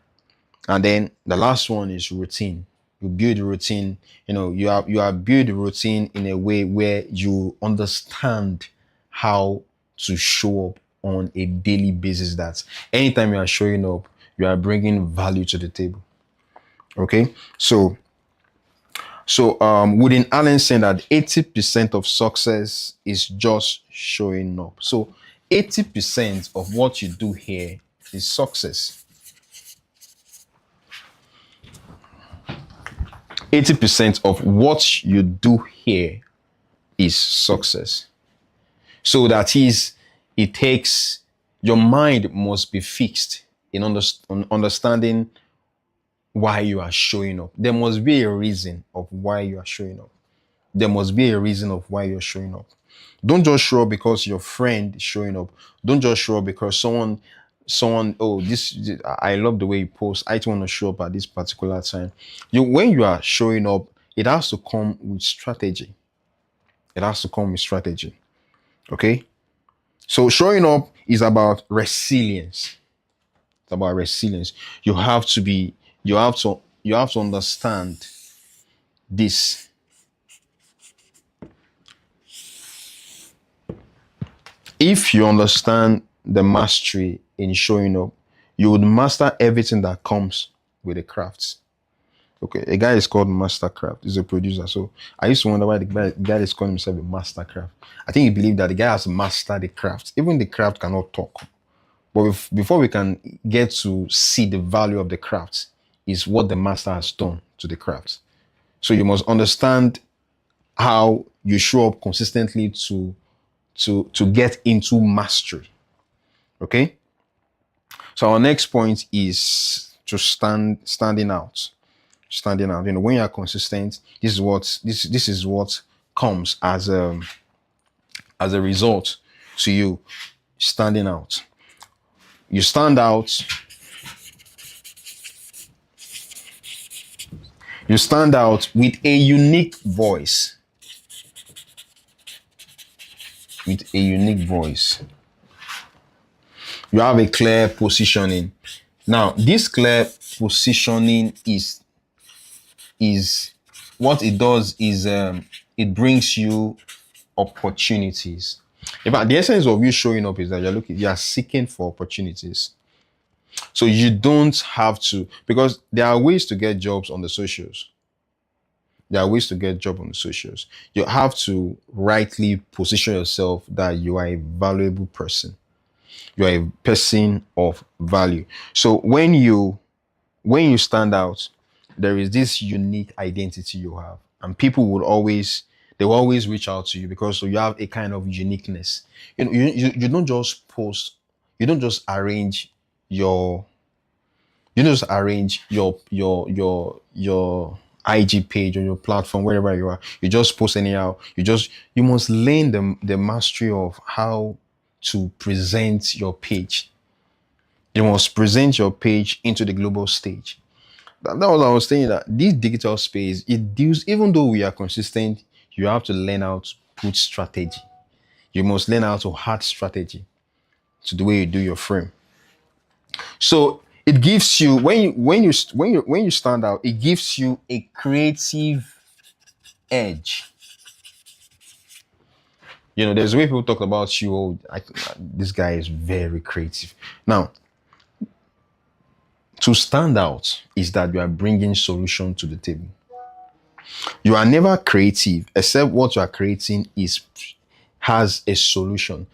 And then the last one is routine. You build a routine. You have built a routine in a way where you understand how to show up on a daily basis. That anytime you are showing up, you are bringing value to the table. Okay, so Woodin Allen said that 80% of success is just showing up. So 80% of what you do here is success. 80% of what you do here is success. So that is, it takes, your mind must be fixed in understanding why you are showing up. There must be a reason of why you are showing up. There must be a reason of why you're showing up. Don't just show up because your friend is showing up. Don't just show up because someone, I love the way you post. I want to show up at this particular time. When you are showing up, it has to come with strategy. It has to come with strategy. Okay? So showing up is about resilience. It's about resilience. You have to understand this. If you understand the mastery in showing up, you would master everything that comes with the crafts. Okay, a guy is called Mastercraft. He's a producer. So I used to wonder why the guy is calling himself a Mastercraft. I think he believed that the guy has mastered the craft. Even the craft cannot talk. But before we can get to see the value of the craft, is what the master has done to the craft. So you must understand how you show up consistently to get into mastery. Okay? So our next point is to standing out. Standing out. When you are consistent, this is what comes as a result to you standing out. You stand out. You stand out with a unique voice. With a unique voice. You have a clear positioning. Now, this clear positioning is what it does is it brings you opportunities. In fact, the essence of you showing up is that you are seeking for opportunities. So you don't have to, because there are ways to get jobs on the socials. There are ways to get jobs on the socials. You have to rightly position yourself that you are a valuable person. You are a person of value. So when you stand out, there is this unique identity you have, and people will always reach out to you because you have a kind of uniqueness. You don't just post, you don't just arrange your IG page on your platform, wherever you are. You just post anyhow. You must learn the mastery of how to present your page. You must present your page into the global stage. That was I was saying, that this digital space, it deals, even though we are consistent, you have to learn how to put strategy. You must learn how to add strategy to the way you do your frame. So it gives you, when you stand out, it gives you a creative edge. There's a way people talk about you. Oh, this guy is very creative. Now, to stand out is that you are bringing solution to the table. You are never creative except what you are creating has a solution.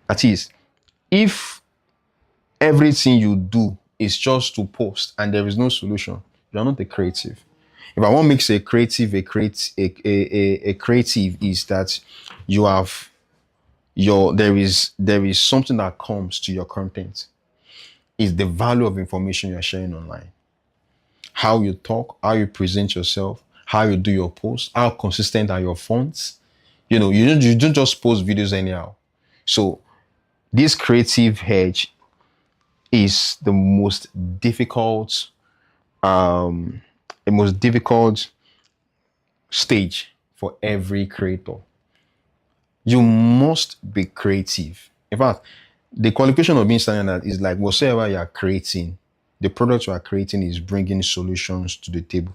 That is, If everything you do is just to post and there is no solution, you're not a creative. If I want to make a creative, a creative is that you have there is something that comes to your content. Is the value of information you're sharing online. How you talk, how you present yourself, how you do your posts, how consistent are your fonts. You don't just post videos anyhow. So this creative edge is um the most difficult stage for every creator. You must be creative. In fact, the qualification of being standard is like whatsoever you are creating, the product you are creating is bringing solutions to the table.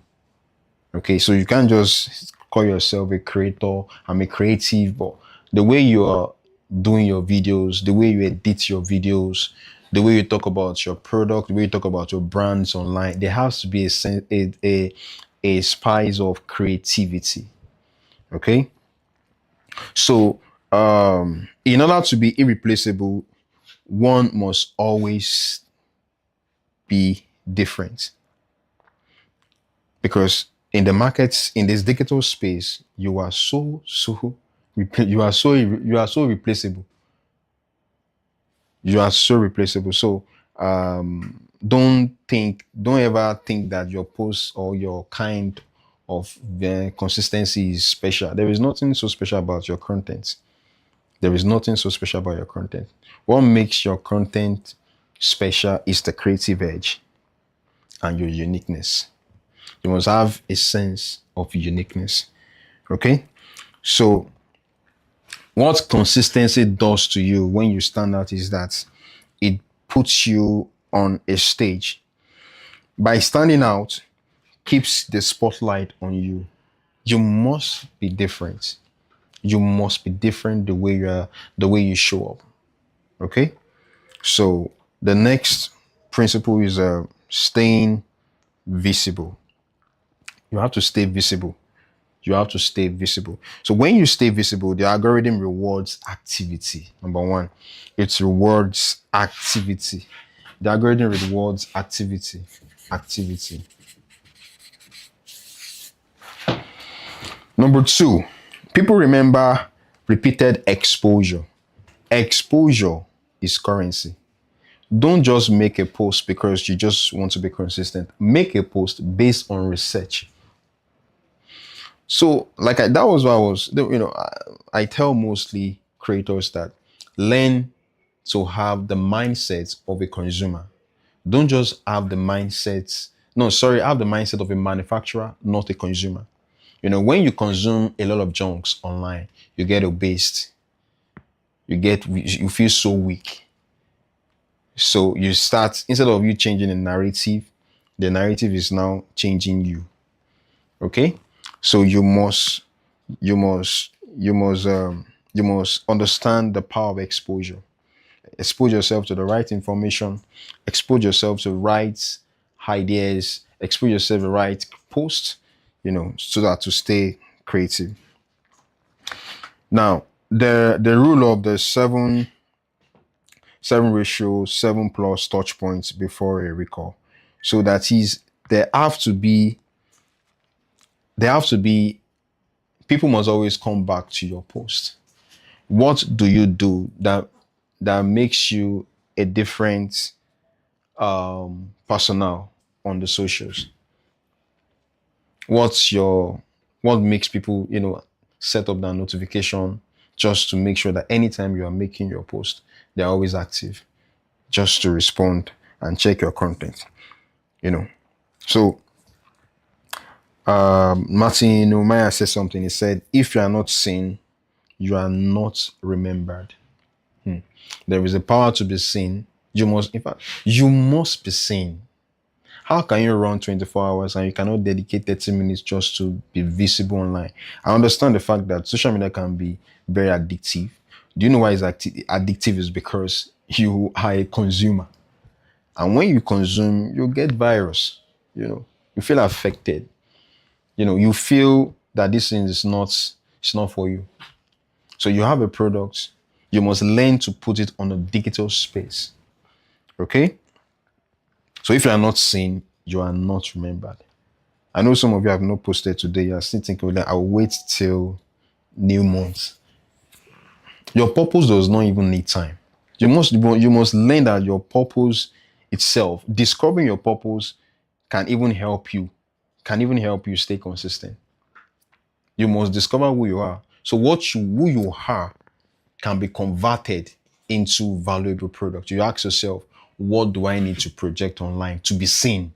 Okay, so you can't just call yourself a creator. I'm a creative, but the way you are doing your videos, the way you edit your videos, the way you talk about your product, the way you talk about your brands online, there has to be a spice of creativity. Okay, so in order to be irreplaceable, one must always be different, because in the markets, in this digital space, you are so replaceable. You are so replaceable. So don't ever think that your post or your kind of consistency is special. There is nothing so special about your content. There is nothing so special about your content. What makes your content special is the creative edge and your uniqueness. You must have a sense of uniqueness. Okay? So, what consistency does to you when you stand out is that it puts you on a stage. By standing out, keeps the spotlight on you. You must be different. You must be different the way you show up. Okay? So, the next principle is staying visible. You have to stay visible. You have to stay visible. So when you stay visible, the algorithm rewards activity. Number one, it rewards activity. The algorithm rewards activity. Activity. Number two, people remember repeated exposure. Exposure is currency. Don't just make a post because you just want to be consistent. Make a post based on research. So, that was what I tell mostly creators that learn to have the mindset of a consumer. Don't just have the mindset, no, sorry, have the mindset of a manufacturer, not a consumer. When you consume a lot of junks online, you get obese, you feel so weak. So you start, instead of you changing the narrative is now changing you. Okay? So you must understand the power of exposure. Expose yourself to the right information, expose yourself to the right ideas, expose yourself to the right post, so that to stay creative. Now, the rule of the 7 plus touch points before a recall. So that is, there have to be people must always come back to your post. What do you do that makes you a different personnel on the socials? What makes people set up that notification just to make sure that anytime you are making your post, they're always active, just to respond and check your content. So Martin Umaya said something. He said, if you are not seen, you are not remembered. There is a power to be seen. You must be seen. How can you run 24 hours and you cannot dedicate 30 minutes just to be visible online? I understand the fact that social media can be very addictive. Do you know why it's addictive? Is because you are a consumer. And when you consume, you get virus. You feel affected. You feel that this thing is not for you. So you have a product, You must learn to put it on a digital space. Okay? So if you are not seen, you are not remembered. I know some of you have not posted today. You are still thinking, well, I'll wait till new month. Your purpose does not even need time. You must learn that your purpose itself, discovering your purpose, can even help you stay consistent. You must discover who you are. So who you are can be converted into valuable product. You ask yourself, what do I need to project online to be seen?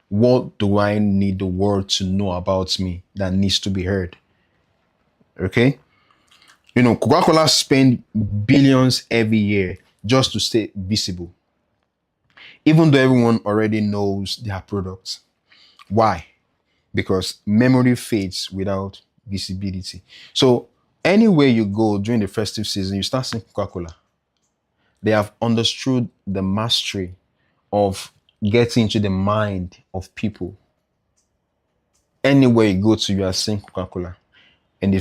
What do I need the world to know about me that needs to be heard? Okay? You know, Coca-Cola spend billions every year just to stay visible, even though everyone already knows their products. Why? Because memory fades without visibility. So anywhere you go during the festive season, you start seeing Coca-Cola. They have understood the mastery of getting into the mind of people. Anywhere you go to, you are seeing Coca-Cola. In the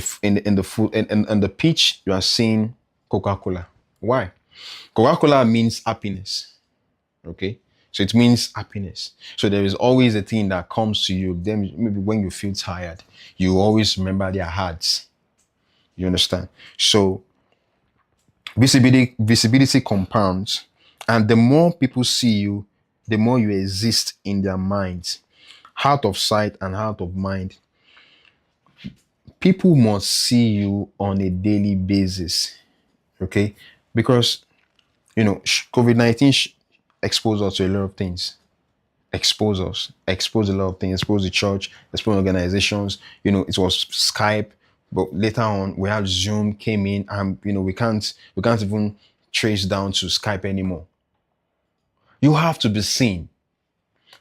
food and the pitch, you are seeing Coca-Cola. Why? Coca-Cola means happiness. Okay? So it means happiness. So there is always a thing that comes to you. Then maybe when you feel tired, you always remember their ads. You understand? So visibility compounds, and the more people see you, the more you exist in their minds. Out of sight and out of mind. People must see you on a daily basis. Okay? Because, you know, COVID-19 exposed us to a lot of things. Expose a lot of things, expose the church, expose organizations. You know, it was Skype, but later on we had Zoom came in, and you know, we can't even trace down to Skype anymore. You have to be seen.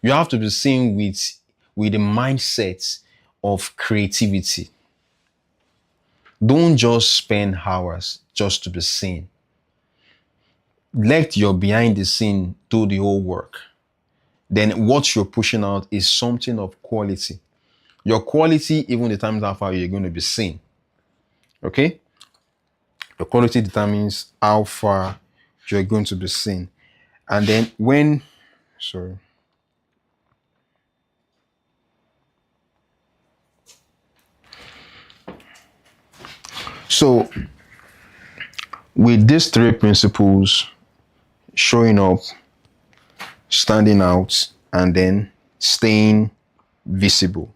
You have to be seen with the mindset of creativity. Don't just spend hours just to be seen. Let your behind the scene do the whole work. Then what you're pushing out is something of quality. Your quality even determines how far you're going to be seen. Okay? Your quality determines how far you're going to be seen. And then So with these three principles, showing up, standing out, and then staying visible,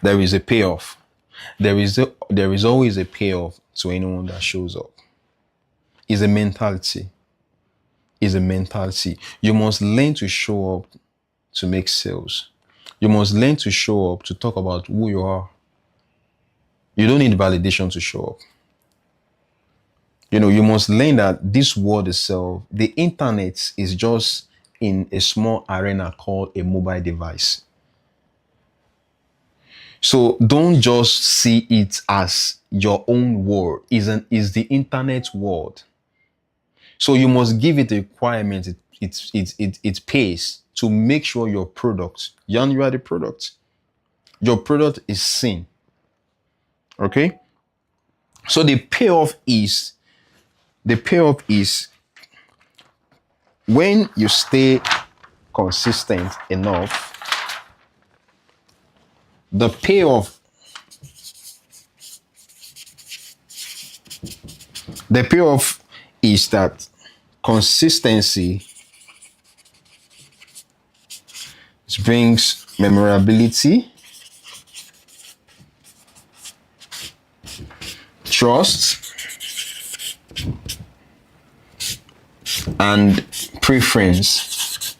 there is a payoff. There is always a payoff to anyone that shows up. It's a mentality. You must learn to show up to make sales. You must learn to show up to talk about who you are. You don't need validation to show up. You know, you must learn that this world itself, the internet, is just in a small arena called a mobile device. So don't just see it as your own world. Is the internet world. So you must give it a requirement. It pays to make sure your product, you are the product. Your product is seen. Okay? So the payoff is when you stay consistent enough, the payoff is that consistency brings memorability, trust, and preference.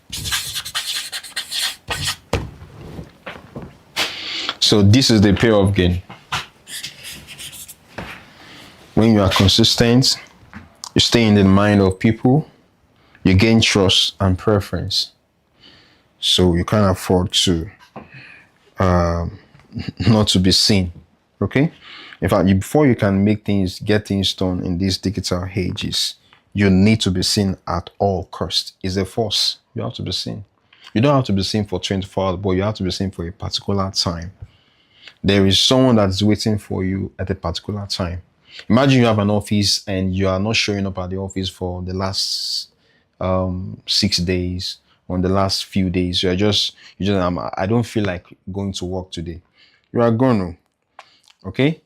So this is the payoff gain. When you are consistent, you stay in the mind of people, you gain trust and preference. So you can't afford to not to be seen. Okay? In fact, before you can get things done in these digital ages, you need to be seen at all costs. It's a force. You have to be seen. You don't have to be seen for 24 hours, but you have to be seen for a particular time. There is someone that's waiting for you at a particular time. Imagine you have an office and you are not showing up at the office for the last 6 days, on the last few days. I don't feel like going to work today. You are gone, okay?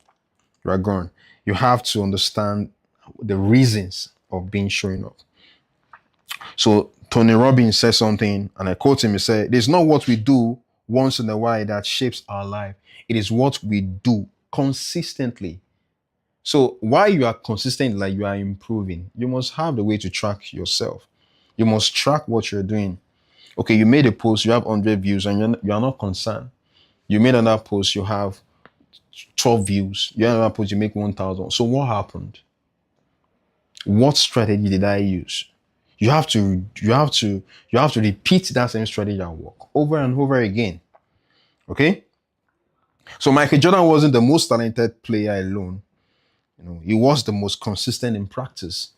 You are gone. You have to understand the reasons of being showing up. So Tony Robbins said something, and I quote him. He said, "It's not what we do once in a while that shapes our life. It is what we do consistently." So while you are consistent, like you are improving, you must have the way to track yourself. You must track what you're doing. Okay, you made a post, you have 100 views, and you are not concerned. You made another post, you have 12 views. You have another post, you make 1,000. So what happened? What strategy did I use? You have to repeat that same strategy at work over and over again. Okay? So Michael Jordan wasn't the most talented player alone. He was the most consistent in practice.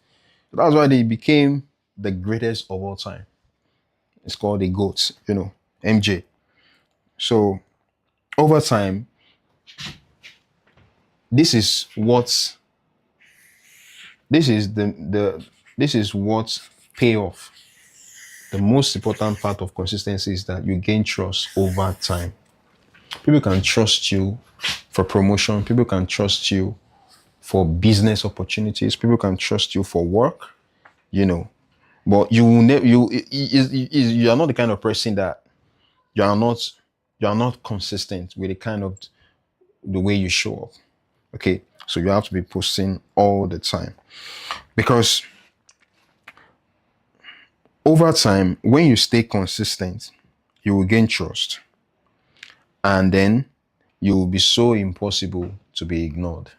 So that's why they became the greatest of all time. It's called the GOAT, MJ. So over time, this is what pay off. The most important part of consistency is that you gain trust over time. People can trust you for promotion. People can trust you for business opportunities. People can trust you for work, but you are not the kind of person that you are not consistent with the way you show up. Okay, so you have to be posting all the time, because over time, when you stay consistent, you will gain trust, and then you will be so impossible to be ignored.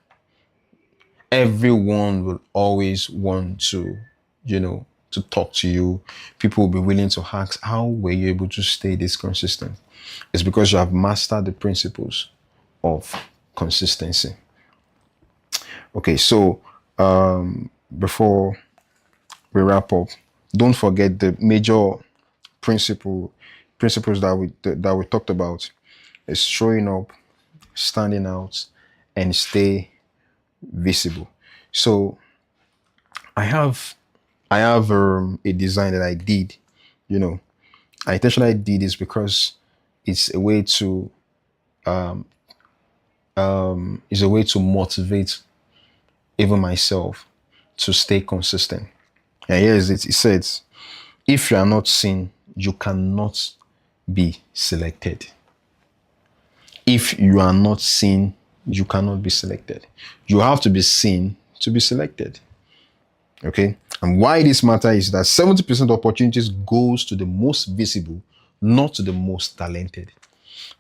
Everyone will always want to talk to you. People will be willing to ask, how were you able to stay this consistent? It's because you have mastered the principles of consistency. Okay, so before we wrap up, don't forget the major principles that we talked about is showing up, standing out, and stay visible. So I have a design that I did. I intentionally did this because it's a way to motivate even myself to stay consistent. And here is it. It says, if you are not seen, you cannot be selected. If you are not seen, you cannot be selected. You have to be seen to be selected. Okay? And why this matter is that 70% of opportunities goes to the most visible, not to the most talented.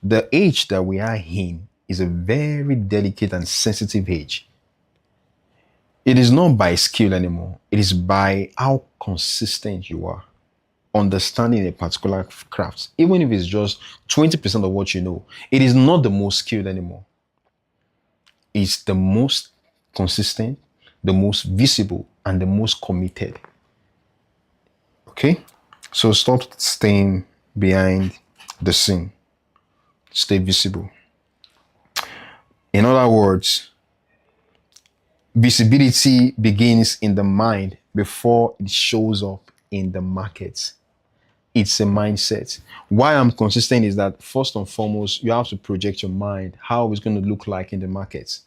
The age that we are in is a very delicate and sensitive age. It is not by skill anymore. It is by how consistent you are understanding a particular craft. Even if it's just 20% of what you know, it is not the most skilled anymore. It's the most consistent, the most visible, and the most committed. Okay? So stop staying behind the scene. Stay visible. In other words, visibility begins in the mind before it shows up in the market. It's a mindset. Why I'm consistent is that first and foremost, you have to project your mind how it's going to look like in the market.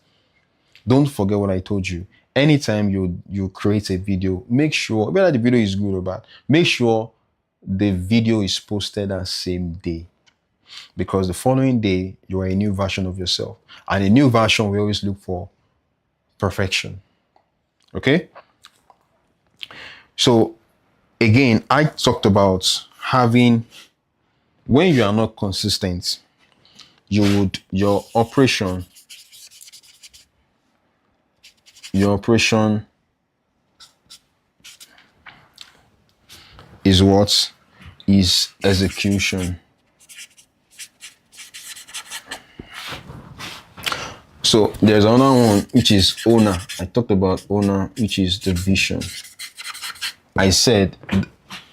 Don't forget what I told you. Anytime you create a video, make sure, whether the video is good or bad, make sure the video is posted that same day. Because the following day, you are a new version of yourself. And a new version, we always look for perfection. Okay? So, again, I talked about when you are not consistent, your operation is what is execution. So there's another one which is owner. I talked about owner, which is the vision. I said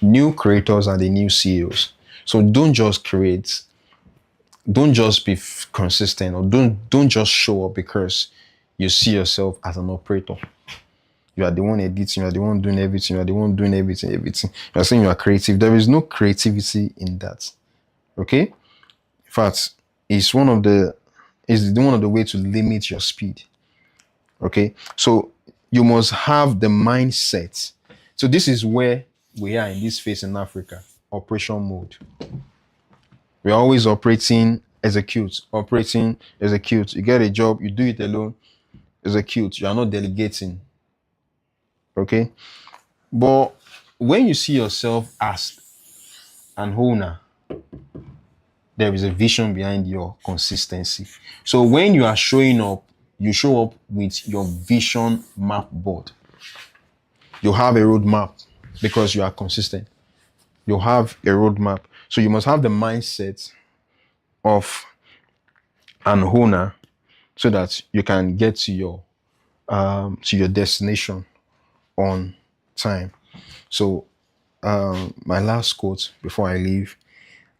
new creators are the new CEOs. So don't just create, don't just be consistent, or don't just show up because you see yourself as an operator. You are the one editing, you are the one doing everything, you are the one doing everything. You are saying you are creative. There is no creativity in that. Okay? In fact, it's one of the way to limit your speed. Okay? So you must have the mindset. So this is where we are in this phase in Africa. Operation mode. We're always operating, execute. You get a job, you do it alone, execute. You are not delegating. Okay? But when you see yourself as an owner, there is a vision behind your consistency. So when you are showing up, you show up with your vision map board. You have a roadmap because you are consistent. You have a roadmap. So you must have the mindset of an owner so that you can get to your destination on time. So my last quote before I leave,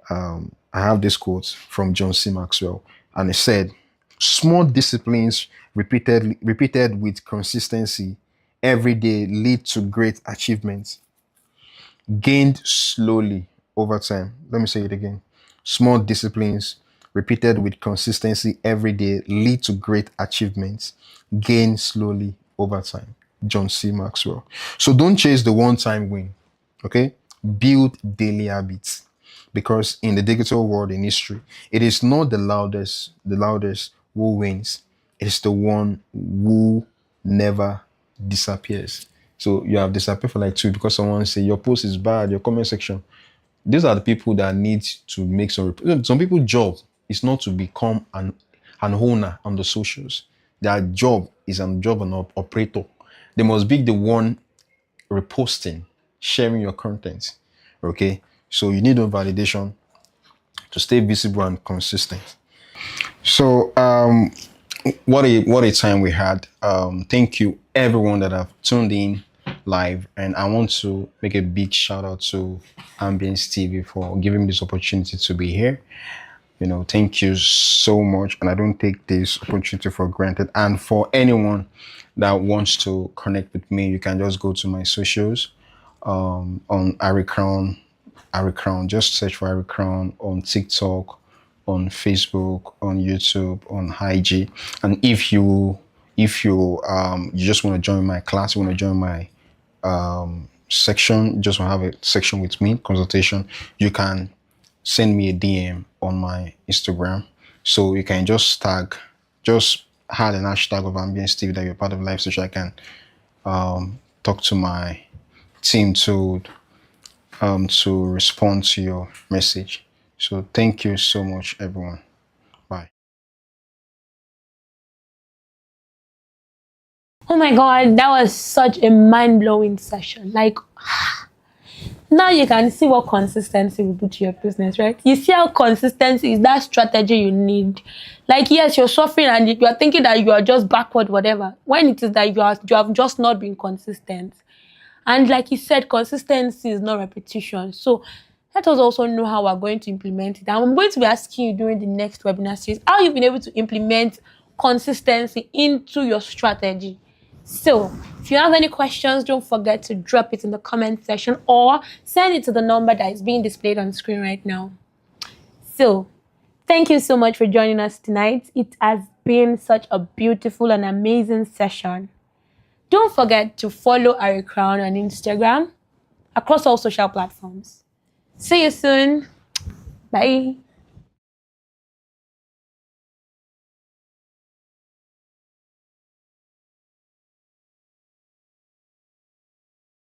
I have this quote from John C. Maxwell, and it said, "Small disciplines repeated with consistency every day lead to great achievements, gained slowly over time." Let me say it again. Small disciplines repeated with consistency every day lead to great achievements, gained slowly over time. John C. Maxwell. So don't chase the one-time win. Okay? Build daily habits. Because in the digital world, in history, it is not the loudest who wins. It is the one who never disappears. So you have disappeared for like 2 because someone say your post is bad, your comment section. These are the people that need to make some people's job is not to become an owner on the socials. Their job is an operator. They must be the one reposting, sharing your content. Okay, so you need no validation to stay visible and consistent. So what a time we had. Thank you everyone that have tuned in live, and I want to make a big shout out to Ambience TV for giving me this opportunity to be here. Thank you so much, and I don't take this opportunity for granted. And for anyone that wants to connect with me, you can just go to my socials on Ari Crown. Just search for Ari Crown on TikTok, on Facebook, on YouTube, on IG. And if you just want to join my class, you want to join my section, just want to have a section with me, consultation, you can send me a DM on my Instagram. So you can just add an hashtag of Ambience TV that you're part of live, so I can talk to my team to respond to your message. So thank you so much, everyone. Bye. Oh my God, that was such a mind-blowing session. Like, now you can see what consistency will do to your business, right? You see how consistency is that strategy you need. Like, yes, you're suffering and you are thinking that you are just backward, whatever, when it is that you have just not been consistent. And like you said, consistency is not repetition. So let us also know how we're going to implement it. And I'm going to be asking you during the next webinar series how you've been able to implement consistency into your strategy. So if you have any questions, don't forget to drop it in the comment section or send it to the number that is being displayed on the screen right now. So thank you so much for joining us tonight. It has been such a beautiful and amazing session. Don't forget to follow Ari Crown on Instagram across all social platforms. See you soon. Bye.